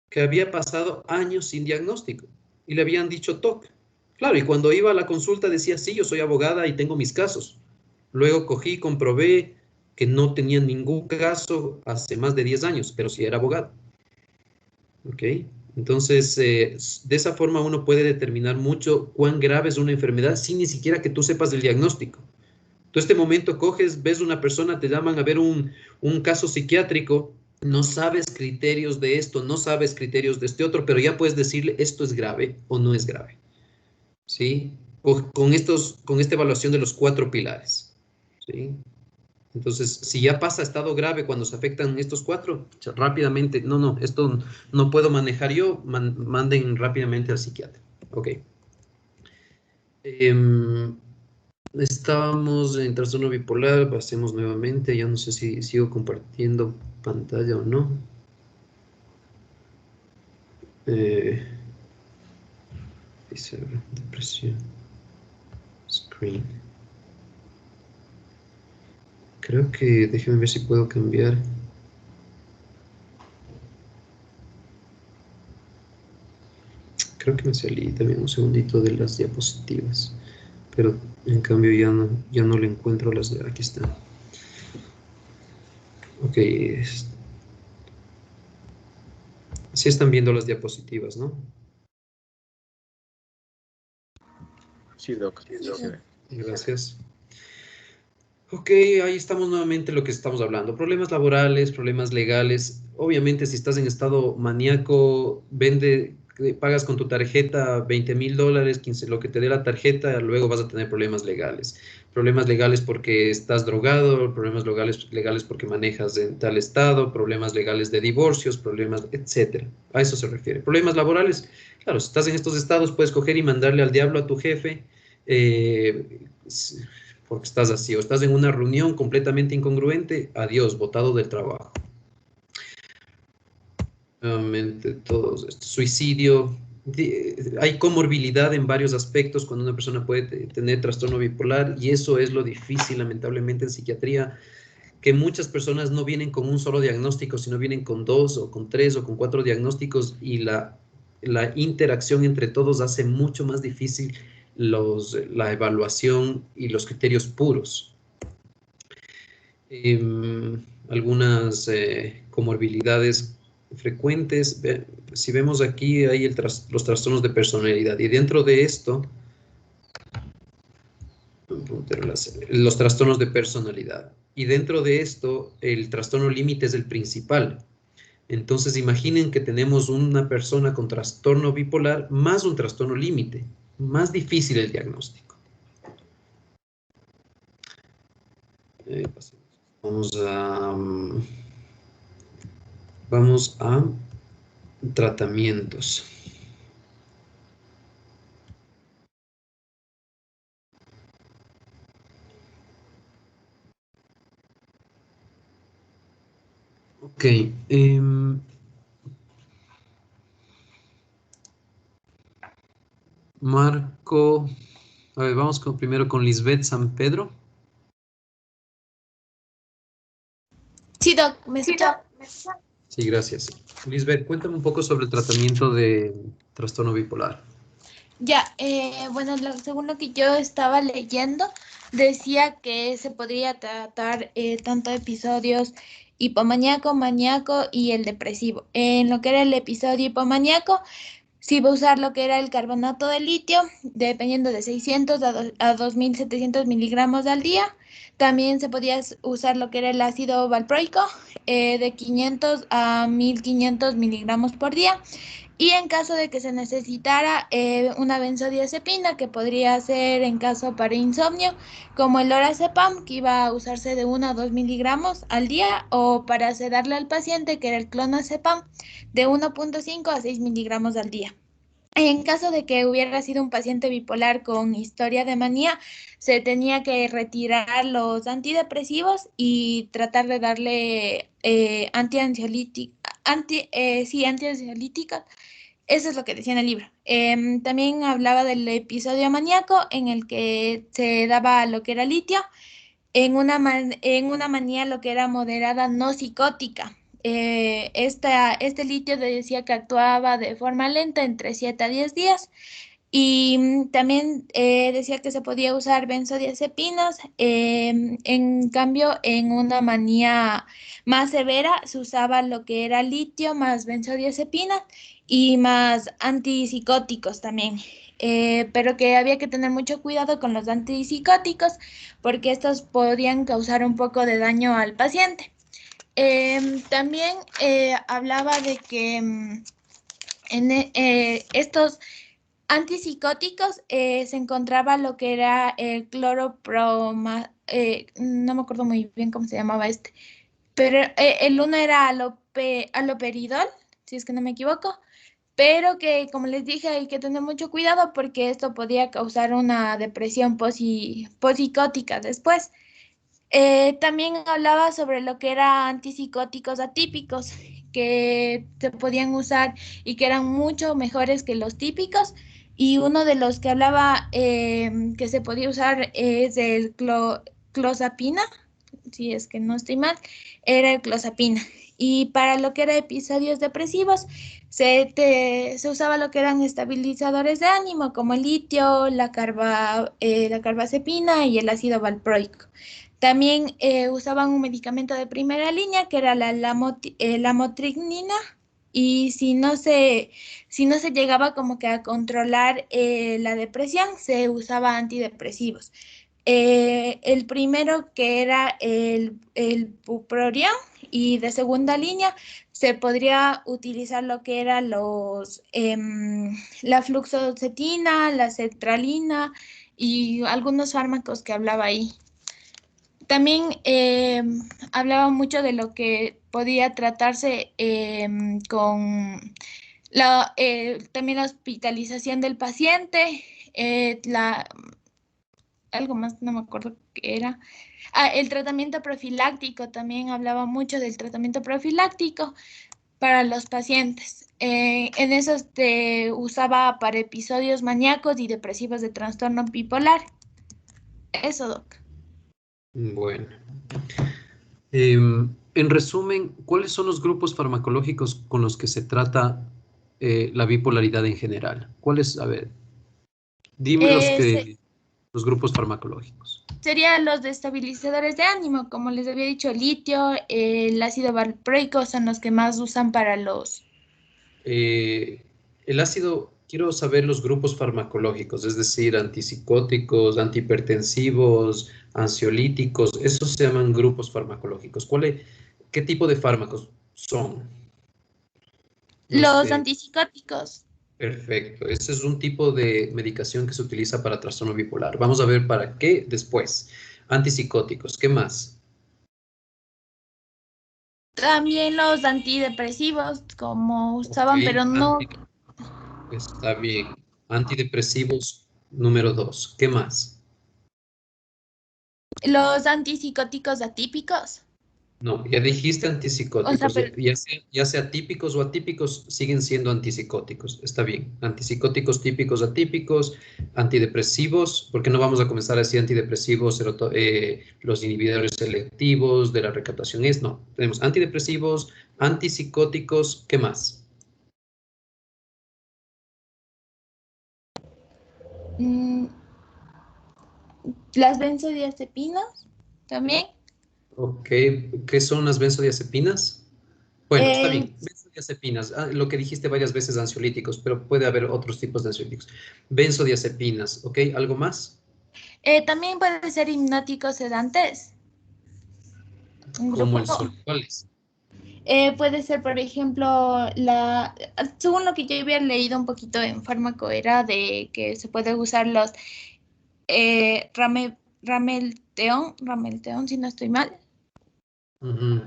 que había pasado años sin diagnóstico y le habían dicho TOC. Claro, y cuando iba a la consulta decía, sí, yo soy abogada y tengo mis casos. Luego cogí y comprobé que no tenía ningún caso hace más de 10 años, pero sí era abogada. ¿Ok? Entonces, de esa forma uno puede determinar mucho cuán grave es una enfermedad sin ni siquiera que tú sepas del diagnóstico. Tú este momento coges, ves una persona, te llaman a ver un caso psiquiátrico, no sabes criterios de esto, no sabes criterios de este otro, pero ya puedes decirle esto es grave o no es grave. ¿Sí? Con esta evaluación de los 4 pilares. ¿Sí? Entonces, si ya pasa a estado grave cuando se afectan estos 4, rápidamente, no, esto no puedo manejar yo, manden rápidamente al psiquiatra. Ok. Estábamos en trastorno bipolar, pasemos nuevamente, ya no sé si sigo compartiendo pantalla o no. Depresión. Screen. Creo que, déjenme ver si puedo cambiar. Creo que me salí también un segundito de las diapositivas, pero en cambio ya no le encuentro las de aquí están. Ok. Sí están viendo las diapositivas, ¿no?
Sí, Doc.
Gracias. Ok, ahí estamos nuevamente lo que estamos hablando. Problemas laborales, problemas legales. Obviamente, si estás en estado maníaco, pagas con tu tarjeta $20,000, 15, lo que te dé la tarjeta, luego vas a tener problemas legales. Problemas legales porque estás drogado, problemas legales porque manejas en tal estado, problemas legales de divorcios, problemas, etcétera. A eso se refiere. Problemas laborales, claro, si estás en estos estados, puedes coger y mandarle al diablo a tu jefe. Porque estás así, o estás en una reunión completamente incongruente, adiós, botado del trabajo. Nuevamente, todos estos, suicidio, hay comorbilidad en varios aspectos cuando una persona puede tener trastorno bipolar, y eso es lo difícil, lamentablemente, en psiquiatría, que muchas personas no vienen con un solo diagnóstico, sino vienen con 2 o con 3 o con 4 diagnósticos, y la interacción entre todos hace mucho más difícil la evaluación y los criterios puros. Algunas comorbilidades frecuentes, si vemos aquí hay los trastornos de personalidad, y dentro de esto, los trastornos de personalidad, y dentro de esto el trastorno límite es el principal. Entonces imaginen que tenemos una persona con trastorno bipolar más un trastorno límite, más difícil el diagnóstico. Vamos a tratamientos. Ok. Marco, a ver, vamos primero con Lisbeth San Pedro.
Sí, Doc, ¿me escucha?
Sí, gracias. Lisbeth, cuéntame un poco sobre el tratamiento de trastorno bipolar.
Ya, bueno, según lo que yo estaba leyendo, decía que se podría tratar tanto episodios hipomaníaco, maníaco y el depresivo. En lo que era el episodio hipomaníaco, sí va a usar lo que era el carbonato de litio, dependiendo de 600 a 2700 miligramos al día. También se podía usar lo que era el ácido valproico, de 500 a 1500 miligramos por día. Y en caso de que se necesitara una benzodiazepina, que podría ser en caso para insomnio, como el lorazepam, que iba a usarse de 1 a 2 miligramos al día, o para sedarle al paciente, que era el clonazepam, de 1.5 a 6 miligramos al día. En caso de que hubiera sido un paciente bipolar con historia de manía, se tenía que retirar los antidepresivos y tratar de darle antiansiolíticos. Eso es lo que decía en el libro. También hablaba del episodio maníaco en el que se daba lo que era litio, en una manía lo que era moderada no psicótica. Este litio decía que actuaba de forma lenta entre 7 a 10 días y también decía que se podía usar benzodiazepinas. En cambio, en una manía más severa se usaba lo que era litio más benzodiazepinas y más antipsicóticos también. Pero que había que tener mucho cuidado con los antipsicóticos porque estos podrían causar un poco de daño al paciente. También hablaba de que estos antipsicóticos se encontraba lo que era el cloroproma, no me acuerdo muy bien cómo se llamaba pero el uno era aloperidol, si es que no me equivoco, pero que como les dije hay que tener mucho cuidado porque esto podía causar una depresión pospsicótica después. También hablaba sobre lo que eran antipsicóticos atípicos, que se podían usar y que eran mucho mejores que los típicos. Y uno de los que hablaba que se podía usar es el clozapina, si es que no estoy mal, era el clozapina. Y para lo que era episodios depresivos, se usaba lo que eran estabilizadores de ánimo, como el litio, la carbazepina y el ácido valproico. También usaban un medicamento de primera línea, que era la lamotrigina, y si no se llegaba como que a controlar la depresión, se usaba antidepresivos. El primero que era el bupropión y de segunda línea se podría utilizar lo que era la fluoxetina, la sertralina y algunos fármacos que hablaba ahí. También hablaba mucho de lo que podía tratarse con también la hospitalización del paciente, algo más, no me acuerdo qué era. El tratamiento profiláctico, también hablaba mucho del tratamiento profiláctico para los pacientes. En eso se usaba para episodios maníacos y depresivos de trastorno bipolar. Eso, Doc.
Bueno. En resumen, ¿cuáles son los grupos farmacológicos con los que se trata la bipolaridad en general? ¿Cuáles? A ver, dime los grupos farmacológicos.
Serían los estabilizadores de ánimo, como les había dicho, el litio, el ácido valproico son los que más usan para los...
El ácido, quiero saber los grupos farmacológicos, es decir, antipsicóticos, antihipertensivos, ansiolíticos, esos se llaman grupos farmacológicos. ¿Qué tipo de fármacos son?
Los antipsicóticos.
Perfecto. Ese es un tipo de medicación que se utiliza para trastorno bipolar. Vamos a ver para qué después. Antipsicóticos. ¿Qué más?
También los antidepresivos, como usaban, pero no...
Está bien. Antidepresivos número 2. ¿Qué más?
Los antipsicóticos atípicos.
No, ya dijiste antipsicóticos.
O sea,
ya sea típicos o atípicos, siguen siendo antipsicóticos. Está bien. Antipsicóticos típicos, atípicos, antidepresivos, porque no vamos a comenzar a decir antidepresivos, los inhibidores selectivos de la recaptación. No, tenemos antidepresivos, antipsicóticos, ¿qué más?
Mm, las benzodiazepinas también.
Ok, ¿qué son las benzodiazepinas? Bueno, está
Eh,
bien, benzodiazepinas, lo que dijiste varias veces ansiolíticos, pero puede haber otros tipos de ansiolíticos. Benzodiazepinas, ¿ok? ¿Algo más?
también puede ser hipnóticos sedantes. Un
Como
grupo.
el sol. ¿Cuáles?
Puede ser, por ejemplo, según lo que yo había leído un poquito en fármaco, era de que se puede usar los ramelteón, si no estoy mal.
Ujú.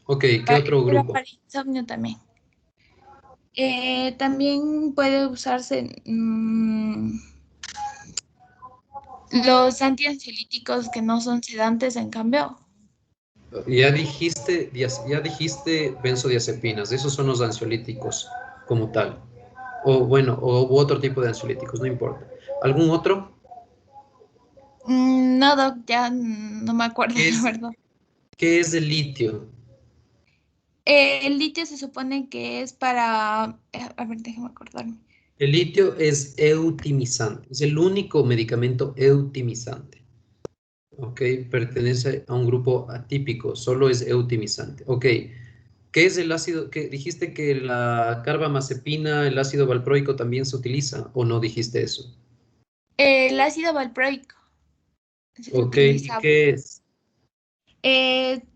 Ok, ¿qué otro
Pero
grupo?
para insomnio también. También puede usarse los antiansiolíticos que no son sedantes, en cambio.
Ya dijiste benzodiazepinas, esos son los ansiolíticos como tal. O bueno, u otro tipo de ansiolíticos, no importa. ¿Algún otro?
No, doc, ya no me acuerdo,
¿Qué
la
es,
verdad.
qué es el litio?
El litio se supone que es para, a ver, déjame acordarme.
El litio es eutimizante, es el único medicamento eutimizante. Ok, pertenece a un grupo atípico, solo es eutimizante. Ok, ¿qué es el ácido? ¿Dijiste que la carbamazepina, el ácido valproico también se utiliza o no dijiste eso?
El ácido valproico se
Ok, ¿y
utiliza.
qué es?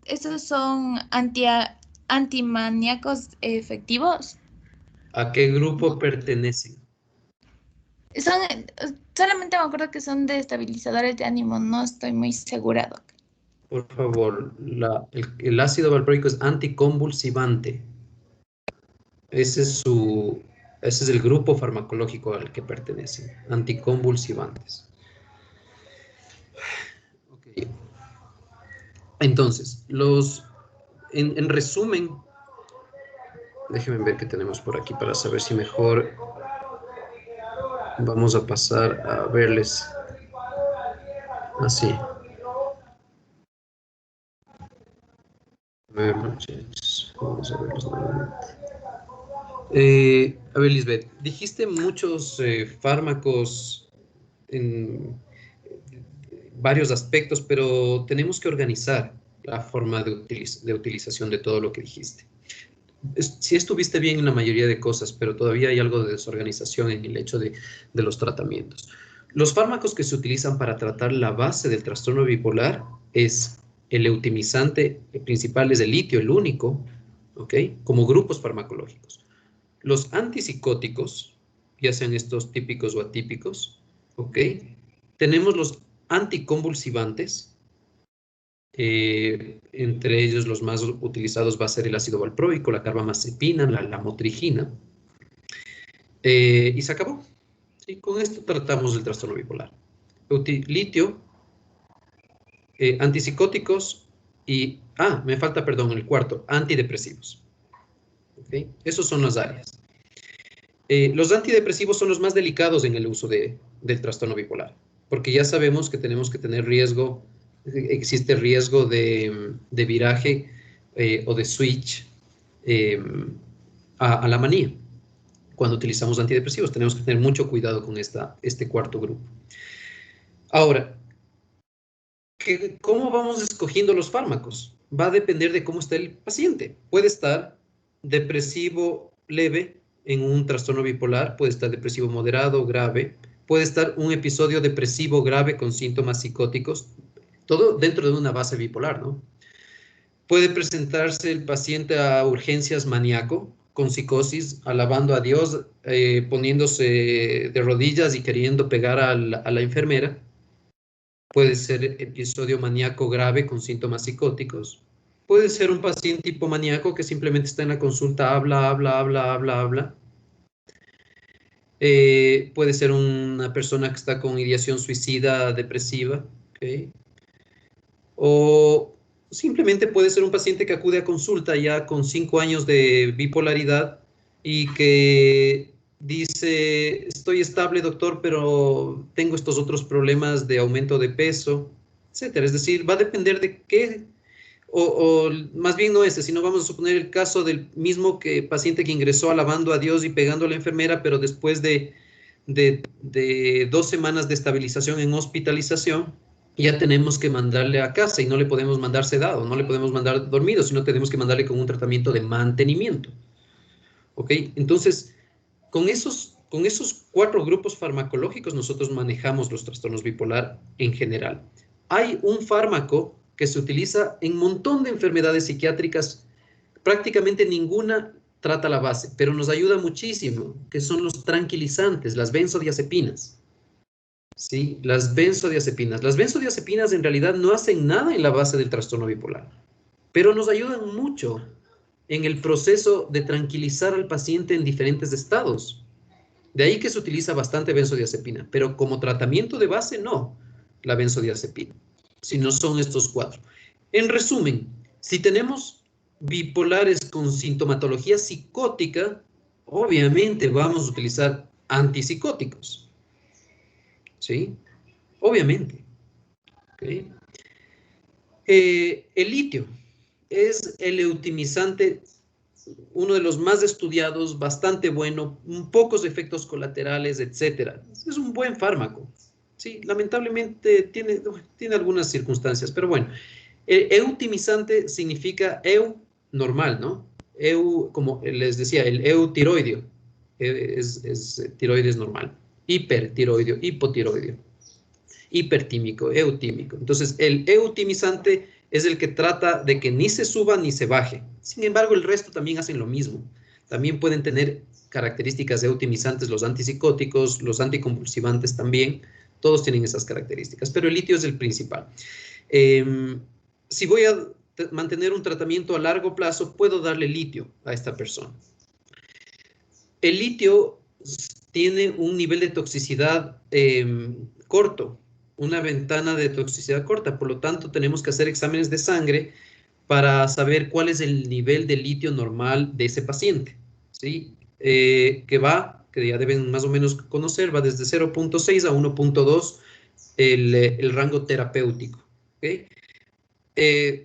Estos son antimaníacos efectivos.
¿A qué grupo pertenecen?
Son, solamente me acuerdo que son estabilizadores de ánimo, no estoy muy segura, doc.
Por favor, el ácido valproico es anticonvulsivante. Ese es el grupo farmacológico al que pertenecen, anticonvulsivantes. Ok. Entonces, en resumen, déjenme ver qué tenemos por aquí para saber si mejor vamos a pasar a verles así. A ver, muchachos, vamos a verlos nuevamente. A ver, Lisbeth, dijiste muchos fármacos en varios aspectos, pero tenemos que organizar la forma de utilización de todo lo que dijiste. Sí estuviste bien en la mayoría de cosas, pero todavía hay algo de desorganización en el hecho de los tratamientos. Los fármacos que se utilizan para tratar la base del trastorno bipolar es el eutimizante principal, es el litio, el único, ¿ok? Como grupos farmacológicos. Los antipsicóticos, ya sean estos típicos o atípicos, ¿ok? Tenemos los anticonvulsivantes, entre ellos los más utilizados va a ser el ácido valproico, la carbamazepina, la lamotrigina, y se acabó. ¿Sí? Con esto tratamos el trastorno bipolar. Litio, antipsicóticos y, me falta, perdón, el cuarto, antidepresivos. ¿Okay? Esos son las áreas. Los antidepresivos son los más delicados en el uso del trastorno bipolar, porque ya sabemos que tenemos que tener riesgo, existe riesgo de viraje o de switch a la manía. Cuando utilizamos antidepresivos tenemos que tener mucho cuidado con este cuarto grupo. Ahora, ¿cómo vamos escogiendo los fármacos? Va a depender de cómo está el paciente. Puede estar depresivo leve en un trastorno bipolar, puede estar depresivo moderado o grave, puede estar un episodio depresivo grave con síntomas psicóticos, todo dentro de una base bipolar, ¿no? Puede presentarse el paciente a urgencias maníaco, con psicosis, alabando a Dios, poniéndose de rodillas y queriendo pegar a la enfermera. Puede ser episodio maníaco grave con síntomas psicóticos. Puede ser un paciente hipomaníaco que simplemente está en la consulta, habla. Puede ser una persona que está con ideación suicida depresiva, ¿okay? O simplemente puede ser un paciente que acude a consulta ya con 5 años de bipolaridad y que dice, estoy estable, doctor, pero tengo estos otros problemas de aumento de peso, etcétera. Es decir, va a depender de qué, o más bien no ese, sino vamos a suponer el caso del mismo paciente que ingresó alabando a Dios y pegando a la enfermera, pero después de de 2 semanas de estabilización en hospitalización, ya tenemos que mandarle a casa y no le podemos mandar sedado, no le podemos mandar dormido, sino tenemos que mandarle con un tratamiento de mantenimiento. ¿Ok? Entonces, con esos 4 grupos farmacológicos nosotros manejamos los trastornos bipolar en general. Hay un fármaco que se utiliza en un montón de enfermedades psiquiátricas, prácticamente ninguna trata la base, pero nos ayuda muchísimo, que son los tranquilizantes, las benzodiazepinas. ¿Sí? Las benzodiazepinas. Las benzodiazepinas en realidad no hacen nada en la base del trastorno bipolar, pero nos ayudan mucho en el proceso de tranquilizar al paciente en diferentes estados. De ahí que se utiliza bastante benzodiazepina, pero como tratamiento de base no, la benzodiazepina, si no son estos 4. En resumen, si tenemos bipolares con sintomatología psicótica, obviamente vamos a utilizar antipsicóticos. ¿Sí? Obviamente. ¿Okay? El litio es el eutimizante, uno de los más estudiados, bastante bueno, pocos efectos colaterales, etc. Es un buen fármaco. Sí, lamentablemente tiene algunas circunstancias, pero bueno. Eutimizante significa normal, ¿no? Como les decía, el eutiroideo es tiroides normal. Hipertiroideo, hipotiroideo, hipertímico, eutímico. Entonces, el eutimizante es el que trata de que ni se suba ni se baje. Sin embargo, el resto también hacen lo mismo. También pueden tener características eutimizantes los antipsicóticos, los anticonvulsivantes también. Todos tienen esas características, pero el litio es el principal. Si voy a mantener un tratamiento a largo plazo, puedo darle litio a esta persona. El litio tiene un nivel de toxicidad corto, una ventana de toxicidad corta, por lo tanto tenemos que hacer exámenes de sangre para saber cuál es el nivel de litio normal de ese paciente, ¿sí? Que ya deben más o menos conocer, va desde 0.6 a 1.2 el rango terapéutico, ¿okay?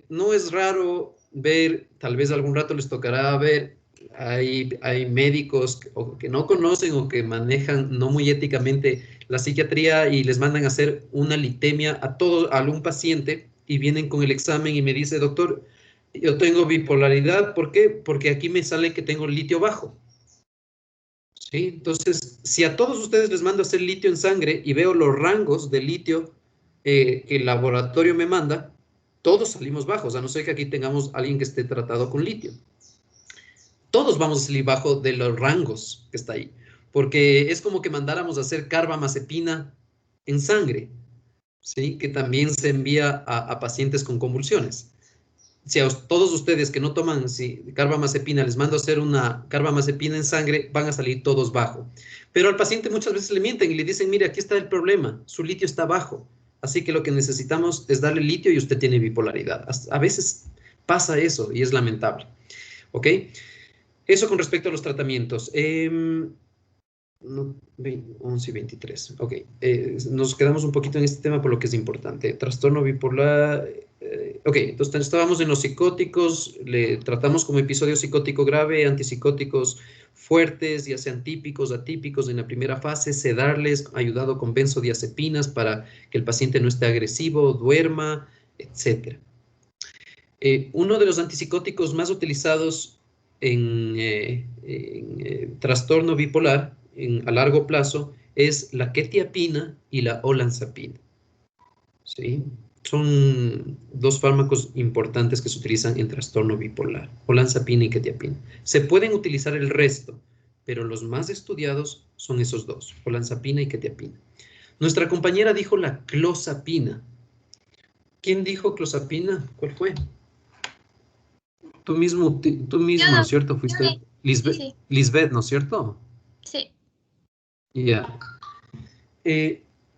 No es raro ver, tal vez algún rato les tocará ver, hay médicos que no conocen o que manejan no muy éticamente la psiquiatría y les mandan a hacer una litemia a algún paciente y vienen con el examen y me dice, doctor, yo tengo bipolaridad, ¿por qué? Porque aquí me sale que tengo litio bajo. ¿Sí? Entonces, si a todos ustedes les mando a hacer litio en sangre y veo los rangos de litio que el laboratorio me manda, todos salimos bajos, a no ser que aquí tengamos a alguien que esté tratado con litio. Todos vamos a salir bajo de los rangos que está ahí, porque es como que mandáramos a hacer carbamazepina en sangre, ¿sí? Que también se envía a pacientes con convulsiones. Si a todos ustedes que no toman carbamazepina les mando a hacer una carbamazepina en sangre, van a salir todos bajo. Pero al paciente muchas veces le mienten y le dicen, mire, aquí está el problema, su litio está bajo, así que lo que necesitamos es darle litio y usted tiene bipolaridad. A veces pasa eso y es lamentable, ¿ok? Eso con respecto a los tratamientos. 11 y 23. Ok. Nos quedamos un poquito en este tema por lo que es importante. Trastorno bipolar. Ok, entonces estábamos en los psicóticos. Le tratamos como episodio psicótico grave, antipsicóticos fuertes, ya sean típicos, atípicos en la primera fase, sedarles, ayudado con benzodiazepinas para que el paciente no esté agresivo, duerma, etc. Uno de los antipsicóticos más utilizados en trastorno bipolar a largo plazo es la quetiapina y la olanzapina. ¿Sí? Son 2 fármacos importantes que se utilizan en trastorno bipolar, olanzapina y quetiapina. Se pueden utilizar el resto, pero los más estudiados son esos 2, olanzapina y quetiapina. Nuestra compañera dijo la clozapina. ¿Quién dijo clozapina? ¿Cuál fue? Tú mismo, ¿no es cierto? Fuiste Lisbeth, sí. Lisbeth, ¿no es cierto?
Sí.
Ya.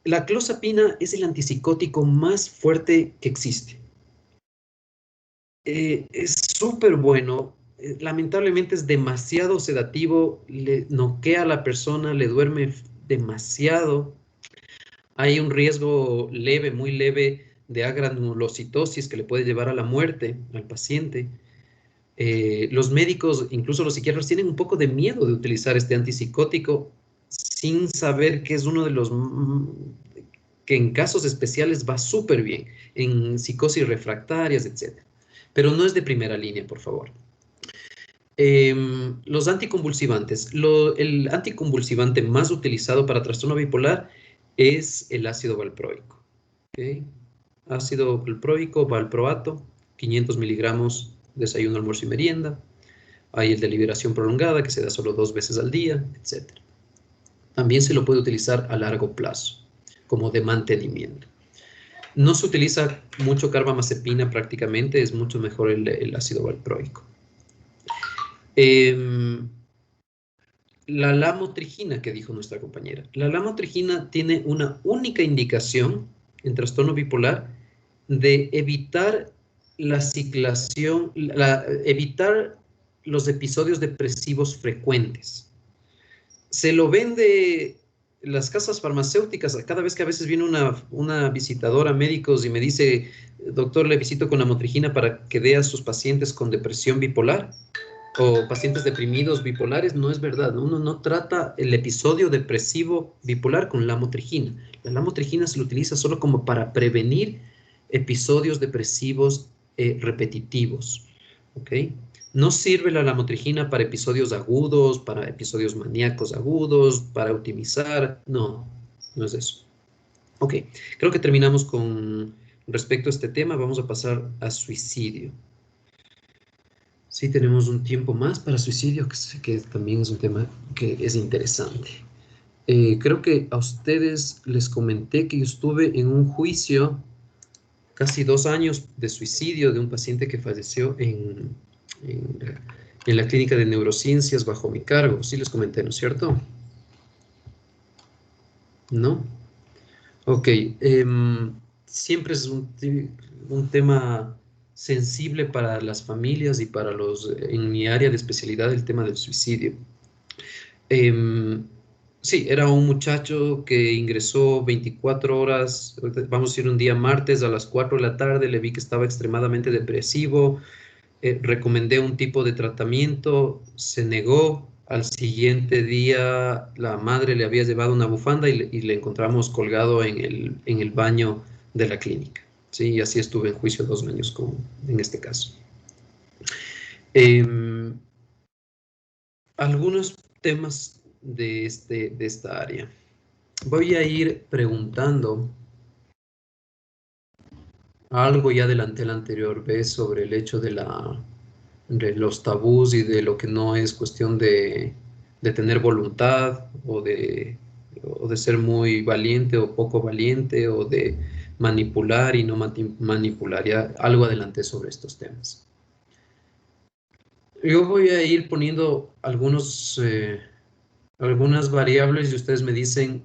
La clozapina es el antipsicótico más fuerte que existe. Es súper bueno. Lamentablemente es demasiado sedativo, le noquea a la persona, le duerme demasiado. Hay un riesgo leve, muy leve, de agranulocitosis que le puede llevar a la muerte al paciente. Los médicos, incluso los psiquiatras, tienen un poco de miedo de utilizar este antipsicótico sin saber que es uno de los que en casos especiales va súper bien, en psicosis refractarias, etc. Pero no es de primera línea, por favor. Los anticonvulsivantes. El anticonvulsivante más utilizado para trastorno bipolar es el ácido valproico. ¿Okay? Ácido valproico, valproato, 500 miligramos, desayuno, almuerzo y merienda. Hay el de liberación prolongada, que se da solo 2 veces al día, etc. También se lo puede utilizar a largo plazo, como de mantenimiento. No se utiliza mucho carbamazepina prácticamente, es mucho mejor el ácido valproico. La lamotrigina que dijo nuestra compañera. La lamotrigina tiene una única indicación en trastorno bipolar de evitar la ciclación, evitar los episodios depresivos frecuentes. Se lo vende las casas farmacéuticas cada vez que a veces viene una visitadora a médicos y me dice, doctor, le visito con lamotrigina para que dé a sus pacientes con depresión bipolar o pacientes deprimidos bipolares. No es verdad. Uno no trata el episodio depresivo bipolar con lamotrigina. La lamotrigina se lo utiliza solo como para prevenir episodios depresivos repetitivos. ¿Ok? No sirve la lamotrigina para episodios agudos, para episodios maníacos agudos, para optimizar. No, no es eso. Ok, creo que terminamos con respecto a este tema. Vamos a pasar a suicidio. Sí, tenemos un tiempo más para suicidio, que también es un tema que es interesante. Creo que a ustedes les comenté que yo estuve en un juicio casi 2 años de suicidio de un paciente que falleció en la clínica de neurociencias bajo mi cargo. Sí les comenté, ¿no es cierto? ¿No? Ok. Siempre es un tema sensible para las familias y para en mi área de especialidad, el tema del suicidio. Sí, era un muchacho que ingresó 24 horas, vamos a ir un día martes a las 4 de la tarde, le vi que estaba extremadamente depresivo, recomendé un tipo de tratamiento, se negó. Al siguiente día la madre le había llevado una bufanda y le encontramos colgado en el baño de la clínica. Sí, y así estuve en juicio 2 años en este caso. Algunos temas de esta área. Voy a ir preguntando algo, ya adelanté el anterior vez sobre el hecho de los tabús y de lo que no es cuestión de tener voluntad o de ser muy valiente o poco valiente o de manipular y no manipular. Ya algo adelanté sobre estos temas. Yo voy a ir poniendo algunas variables y ustedes me dicen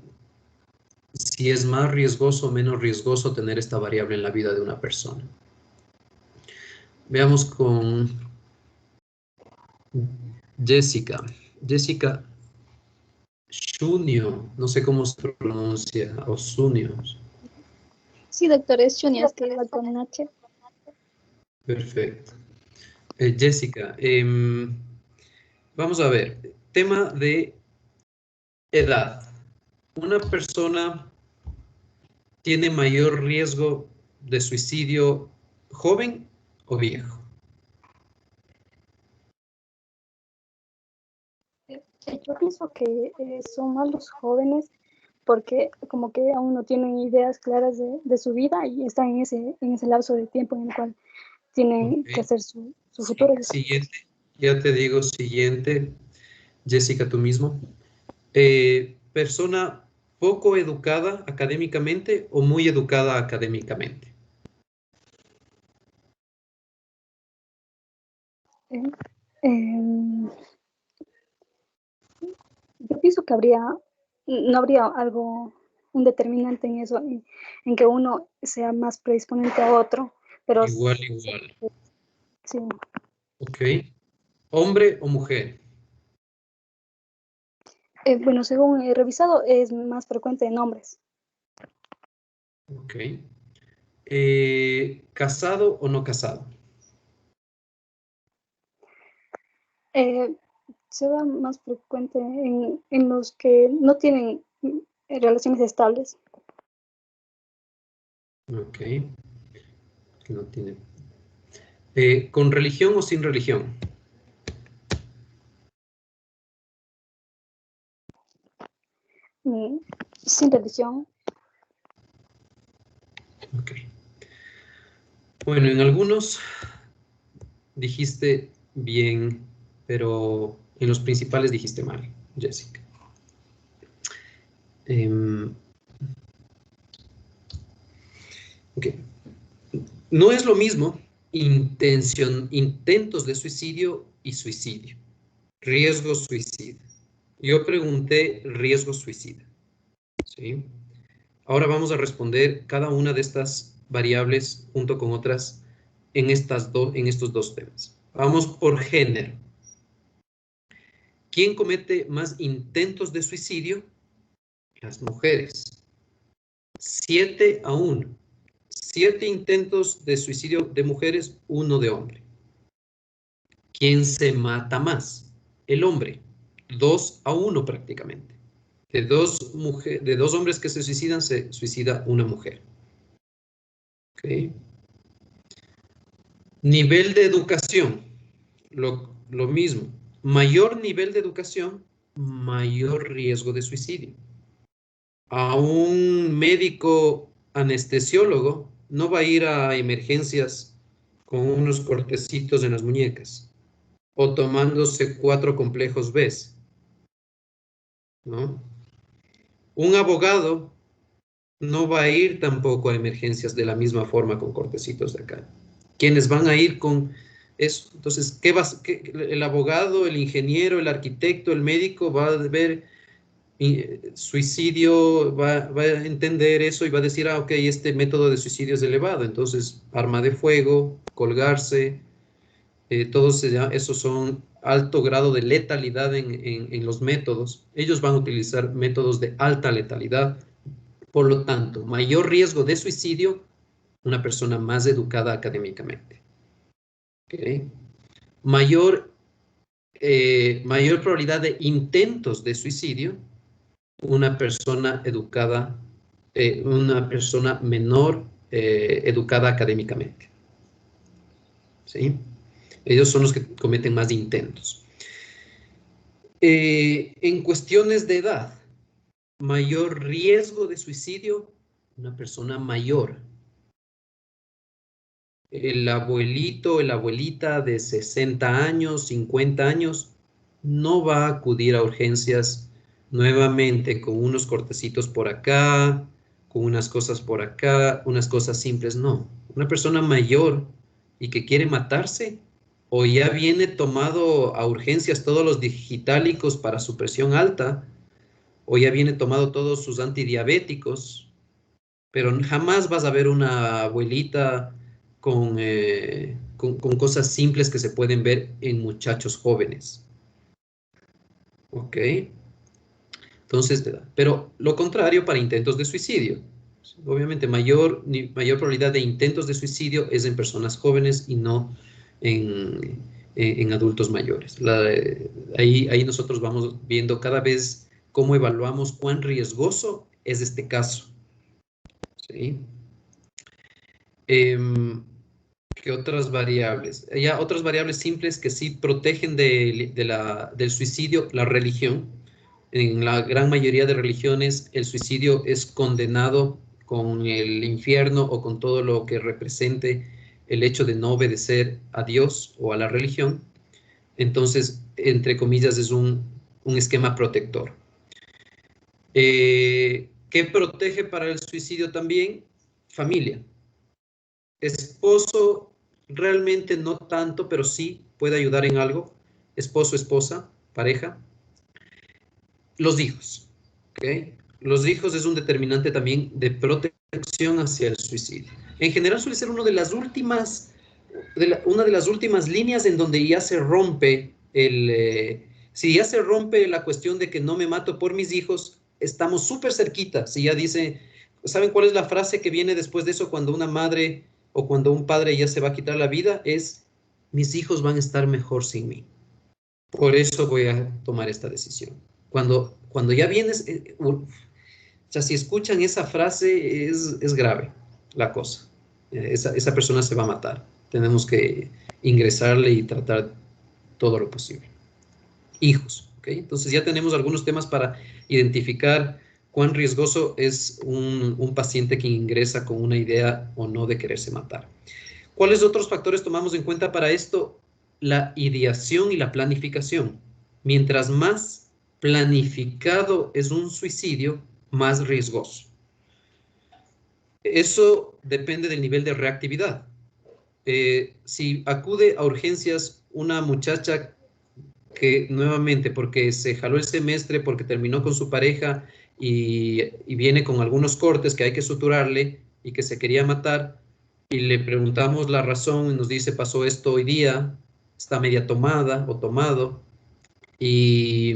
si es más riesgoso o menos riesgoso tener esta variable en la vida de una persona. Veamos con Jessica. Jessica Shunio, no sé cómo se pronuncia, o Sunio.
Sí, doctor, es Chunia, es que igual con H.
Perfecto. Jessica, vamos a ver, tema de edad. ¿Una persona tiene mayor riesgo de suicidio joven o viejo?
Yo pienso que son más los jóvenes porque como que aún no tienen ideas claras de su vida y están en ese lapso de tiempo en el cual tienen que hacer su futuro.
Siguiente, ya te digo, siguiente, Jessica, tú mismo. ¿Persona poco educada académicamente o muy educada académicamente?
Yo pienso que no habría un determinante en eso, en que uno sea más predisponente a otro, pero
Igual.
sí.
Ok. ¿Hombre o mujer?
Bueno, según he revisado, es más frecuente en hombres.
Ok. ¿Casado o no casado?
se da más frecuente en los que no tienen relaciones estables.
Ok. Que no tiene. ¿Con religión o sin religión?
Sin religión.
Ok. Bueno, en algunos dijiste bien, pero en los principales dijiste mal, Jessica. Ok. No es lo mismo intentos de suicidio y suicidio. Riesgo suicida. Yo pregunté riesgo suicida. ¿Sí? Ahora vamos a responder cada una de estas variables junto con otras en estos dos temas. Vamos por género. ¿Quién comete más intentos de suicidio? Las mujeres. 7-1. 7 intentos de suicidio de mujeres, 1 de hombre. ¿Quién se mata más? El hombre. 2-1 prácticamente. De dos hombres que se suicida una mujer. ¿Okay? Nivel de educación. Lo mismo. Mayor nivel de educación, mayor riesgo de suicidio. A un médico anestesiólogo no va a ir a emergencias con unos cortecitos en las muñecas o tomándose 4 complejos B, ¿no? Un abogado no va a ir tampoco a emergencias de la misma forma con cortecitos de acá. Quienes van a ir con eso. Entonces, el abogado, el ingeniero, el arquitecto, el médico va a ver suicidio, va a entender eso y va a decir, ok, este método de suicidio es elevado. Entonces, arma de fuego, colgarse, todos esos son alto grado de letalidad en los métodos. Ellos van a utilizar métodos de alta letalidad. Por lo tanto, mayor riesgo de suicidio, una persona más educada académicamente. ¿Okay? Mayor probabilidad de intentos de suicidio, una persona educada, una persona menor educada académicamente. ¿Sí? Ellos son los que cometen más intentos. En cuestiones de edad, mayor riesgo de suicidio, una persona mayor. El abuelito, la abuelita de 60 años, 50 años, no va a acudir a urgencias nuevamente con unos cortecitos por acá, con unas cosas por acá, unas cosas simples, no. Una persona mayor y que quiere matarse, o ya viene tomado a urgencias todos los digitálicos para su presión alta, o ya viene tomado todos sus antidiabéticos, pero jamás vas a ver una abuelita con cosas simples que se pueden ver en muchachos jóvenes. ¿Ok? Entonces, pero lo contrario para intentos de suicidio. Obviamente, mayor probabilidad de intentos de suicidio es en personas jóvenes y no en adultos mayores. Ahí nosotros vamos viendo cada vez cómo evaluamos cuán riesgoso es este caso. ¿Sí? ¿Qué otras variables? Ya otras variables simples que sí protegen del suicidio, la religión. En la gran mayoría de religiones, el suicidio es condenado con el infierno o con todo lo que represente el hecho de no obedecer a Dios o a la religión. Entonces, entre comillas, es un esquema protector. ¿Qué protege para el suicidio también? Familia. Esposo, realmente no tanto, pero sí puede ayudar en algo. Esposo, esposa, pareja. Los hijos. ¿Okay? Los hijos es un determinante también de protección hacia el suicidio. En general suele ser una de las últimas líneas en donde ya se rompe si ya se rompe la cuestión de que no me mato por mis hijos, estamos súper cerquita. Si ya dice, ¿saben cuál es la frase que viene después de eso cuando una madre o cuando un padre ya se va a quitar la vida? Es, mis hijos van a estar mejor sin mí. Por eso voy a tomar esta decisión. Cuando ya vienes, o sea, si escuchan esa frase, es grave la cosa. Esa persona se va a matar. Tenemos que ingresarle y tratar todo lo posible. Hijos, ¿ok? Entonces ya tenemos algunos temas para identificar cuán riesgoso es un paciente que ingresa con una idea o no de quererse matar. ¿Cuáles otros factores tomamos en cuenta para esto? La ideación y la planificación. Mientras más planificado es un suicidio, más riesgoso. Eso depende del nivel de reactividad. Si acude a urgencias una muchacha que nuevamente porque se jaló el semestre, porque terminó con su pareja y viene con algunos cortes que hay que suturarle y que se quería matar, y le preguntamos la razón y nos dice pasó esto hoy día, está media tomada o tomado, y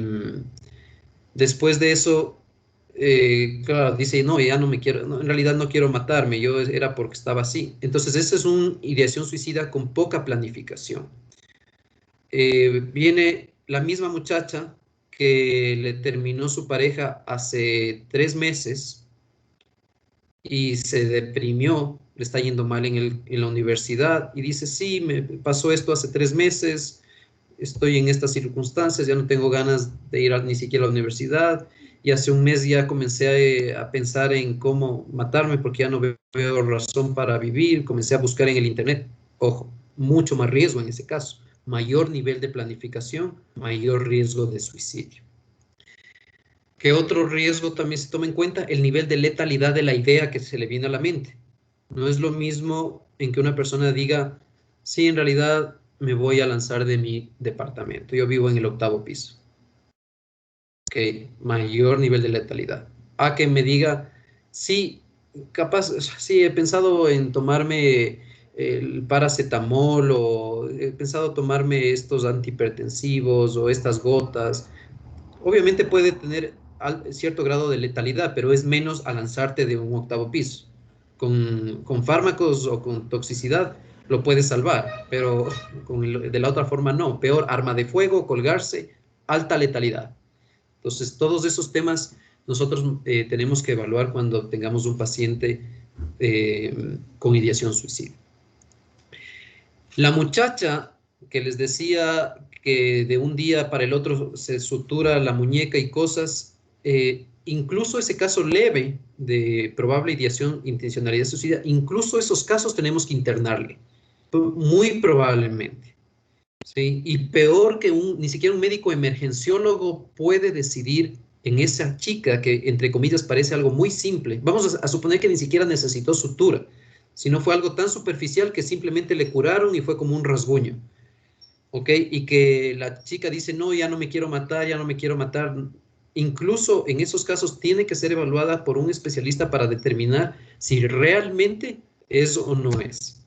después de eso, claro, dice, no, ya no me quiero, no, en realidad no quiero matarme, yo era porque estaba así. Entonces, esa es una ideación suicida con poca planificación. Viene la misma muchacha que le terminó su pareja hace 3 meses y se deprimió, le está yendo mal en la universidad y dice, sí, me pasó esto hace 3 meses, estoy en estas circunstancias, ya no tengo ganas de ir ni siquiera a la universidad y hace un mes ya comencé a pensar en cómo matarme porque ya no veo razón para vivir, comencé a buscar en el internet. Ojo, mucho más riesgo en ese caso, mayor nivel de planificación, mayor riesgo de suicidio. ¿Qué otro riesgo también se toma en cuenta? El nivel de letalidad de la idea que se le viene a la mente. No es lo mismo en que una persona diga, sí, en realidad me voy a lanzar de mi departamento. Yo vivo en el 8º piso. Ok, mayor nivel de letalidad. A que me diga, sí, capaz, sí, he pensado en tomarme el paracetamol o he pensado tomarme estos antihipertensivos o estas gotas. Obviamente puede tener cierto grado de letalidad, pero es menos a lanzarte de un 8º piso. Con fármacos o con toxicidad lo puedes salvar, pero de la otra forma no. Peor, arma de fuego, colgarse, alta letalidad. Entonces, todos esos temas nosotros tenemos que evaluar cuando tengamos un paciente con ideación suicida. La muchacha que les decía que de un día para el otro se sutura la muñeca y cosas, incluso ese caso leve de probable ideación, intencionalidad suicida, incluso esos casos tenemos que internarle, muy probablemente. ¿Sí? Y peor que ni siquiera un médico emergenciólogo puede decidir en esa chica que, entre comillas, parece algo muy simple. Vamos a suponer que ni siquiera necesitó sutura, sino fue algo tan superficial que simplemente le curaron y fue como un rasguño. ¿Ok? Y que la chica dice, no, ya no me quiero matar, ya no me quiero matar. Incluso en esos casos tiene que ser evaluada por un especialista para determinar si realmente es o no es.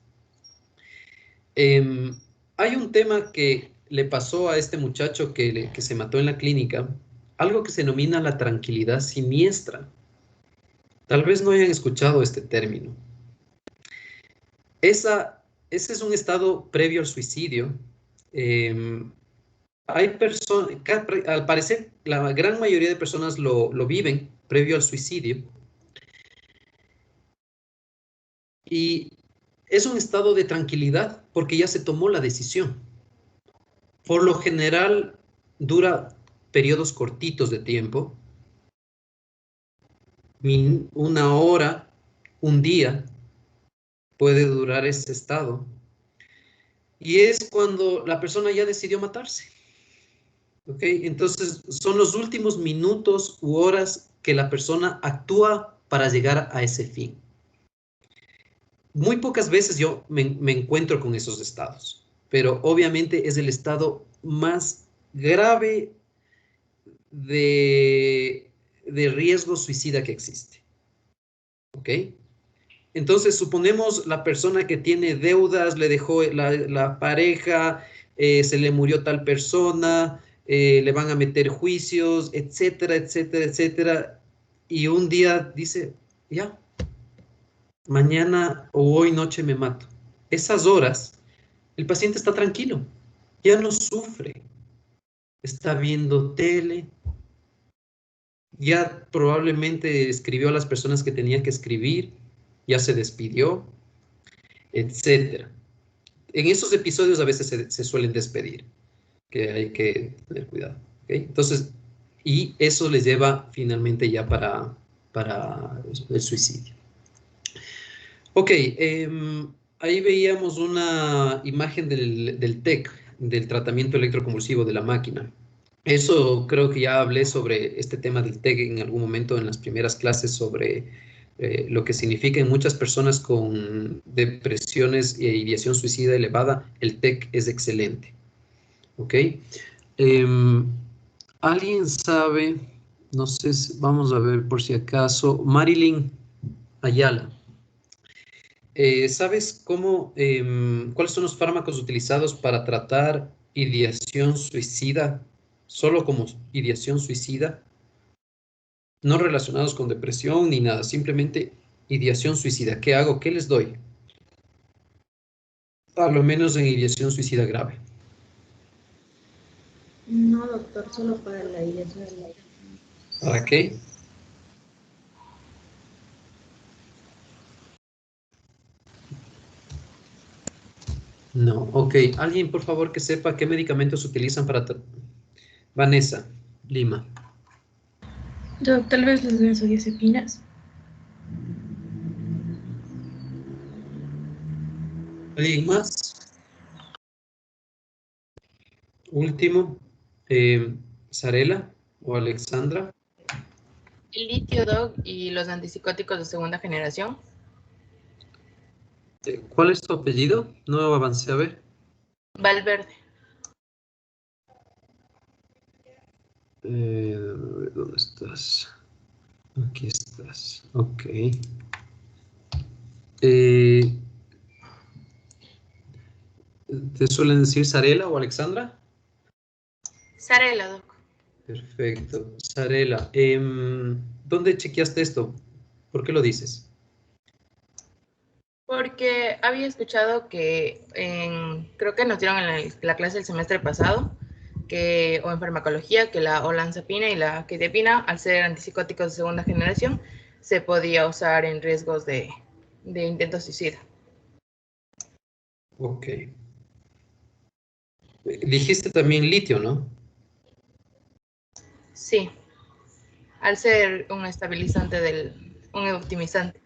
Hay un tema que le pasó a este muchacho que se mató en la clínica, algo que se denomina la tranquilidad siniestra. Tal vez no hayan escuchado este término. Ese es un estado previo al suicidio. Hay personas, al parecer, la gran mayoría de personas lo viven previo al suicidio. Y es un estado de tranquilidad porque ya se tomó la decisión. Por lo general, dura periodos cortitos de tiempo, 1 hora, un día, puede durar ese estado. Y es cuando la persona ya decidió matarse. ¿Ok? Entonces, son los últimos minutos u horas que la persona actúa para llegar a ese fin. Muy pocas veces yo me encuentro con esos estados, pero obviamente es el estado más grave de riesgo suicida que existe. ¿Ok? Entonces, suponemos la persona que tiene deudas, le dejó la pareja, se le murió tal persona, le van a meter juicios, etcétera, etcétera, etcétera. Y un día dice, ya, mañana o hoy noche me mato. Esas horas, el paciente está tranquilo, ya no sufre. está viendo tele, ya probablemente escribió a las personas que tenía que escribir, ya se despidió, etcétera. En esos episodios a veces se suelen despedir, que hay que tener cuidado. ¿Okay? Entonces, y eso les lleva finalmente ya para el suicidio. Ok, ahí veíamos una imagen del TEC, del tratamiento electroconvulsivo de la máquina. Eso creo que ya hablé sobre este tema del TEC en algún momento en las primeras clases sobre lo que significa en muchas personas con depresiones e ideación suicida elevada, el TEC es excelente. ¿Ok? ¿Alguien sabe? No sé, vamos a ver por si acaso. Marilyn Ayala. ¿Sabes cómo, cuáles son los fármacos utilizados para tratar ideación suicida? Solo como ideación suicida. No relacionados con depresión ni nada. Simplemente ideación suicida. ¿Qué hago? ¿Qué les doy? A lo menos en ideación suicida grave.
No, doctor, solo para la ideación.
¿Para qué? No, ok. Alguien, por favor, que sepa qué medicamentos utilizan para... Vanessa, Lima.
Doc, tal vez las benzodiazepinas.
¿Alguien más? Último, Sarela o Alexandra.
El litio, Doc, y los antipsicóticos de segunda generación.
¿Cuál es tu apellido? No avancé a ver.
Valverde.
¿Dónde estás? Aquí estás. Ok. ¿Te suelen decir Sarela o Alexandra?
Sarela, Doc.
Perfecto. Sarela, ¿dónde chequeaste esto? ¿Por qué lo dices?
Porque había escuchado que creo que nos dieron en la clase del semestre pasado, o en farmacología, que la olanzapina y la quetiapina, al ser antipsicóticos de segunda generación, se podía usar en riesgos de intento suicida.
Ok. Dijiste también litio, ¿no?
Sí, al ser un estabilizante un optimizante.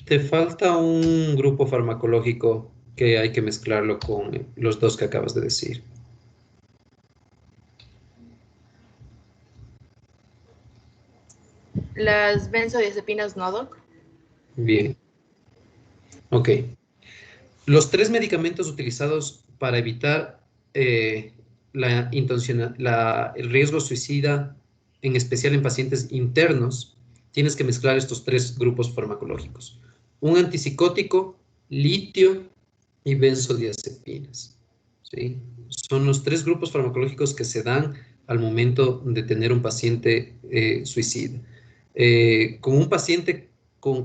Te falta un grupo farmacológico que hay que mezclarlo con los dos que acabas de decir.
Las benzodiazepinas no, Doc.
Bien. Ok. Los 3 medicamentos utilizados para evitar el riesgo suicida, en especial en pacientes internos, tienes que mezclar estos 3 grupos farmacológicos. Un antipsicótico, litio y benzodiazepinas. ¿Sí? Son los 3 grupos farmacológicos que se dan al momento de tener un paciente suicida. Con un paciente con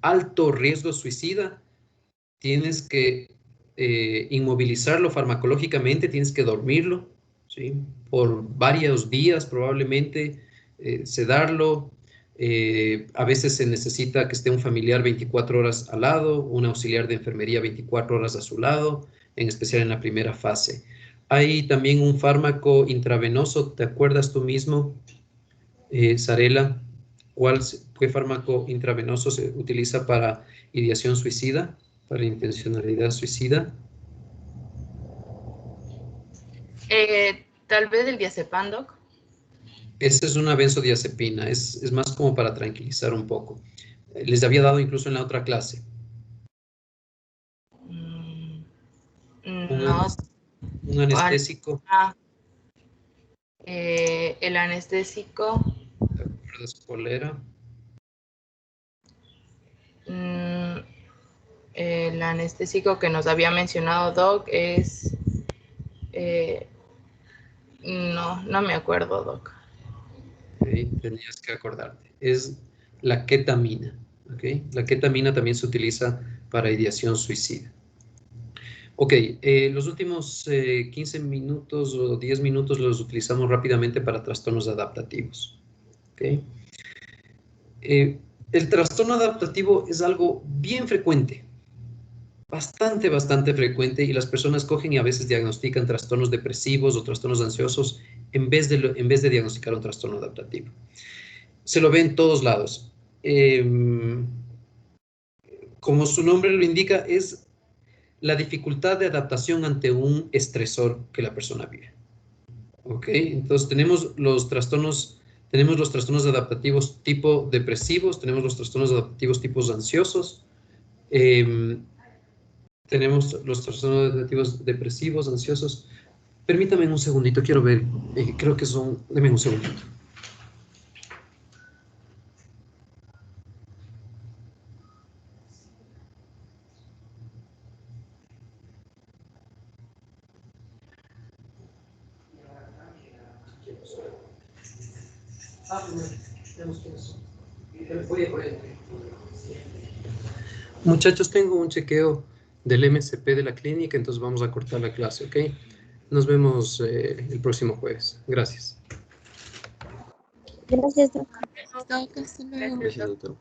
alto riesgo suicida, tienes que inmovilizarlo farmacológicamente, tienes que dormirlo, ¿sí? Por varios días probablemente, sedarlo. A veces se necesita que esté un familiar 24 horas al lado, un auxiliar de enfermería 24 horas a su lado, en especial en la primera fase. Hay también un fármaco intravenoso, ¿te acuerdas tú mismo, Sarela? ¿Qué fármaco intravenoso se utiliza para ideación suicida? Para intencionalidad suicida.
Tal vez el diazepam, Doc.
Esa es una benzodiazepina, es más como para tranquilizar un poco. Les había dado incluso en la otra clase.
No.
Un anestésico.
El anestésico.
¿Te acuerdas cuál era?
El anestésico que nos había mencionado Doc es... no me acuerdo, Doc.
Okay, tenías que acordarte. Es la ketamina. ¿Okay? La ketamina también se utiliza para ideación suicida. Ok, los últimos 15 minutos o 10 minutos los utilizamos rápidamente para trastornos adaptativos. Okay. El trastorno adaptativo es algo bien frecuente, bastante frecuente, y las personas cogen y a veces diagnostican trastornos depresivos o trastornos ansiosos en vez de diagnosticar un trastorno adaptativo. Se lo ve en todos lados. Como su nombre lo indica, es la dificultad de adaptación ante un estresor que la persona vive. ¿Ok? Entonces tenemos los trastornos adaptativos tipo depresivos, tenemos los trastornos adaptativos tipos ansiosos, tenemos los trastornos adaptativos depresivos, ansiosos. Permítame un segundito, quiero ver, creo que son, denme un segundito. Muchachos, tengo un chequeo del MSP de la clínica, entonces vamos a cortar la clase, ¿ok? Nos vemos el próximo jueves. Gracias.
Gracias, doctor.
Hasta luego.
Gracias, doctor.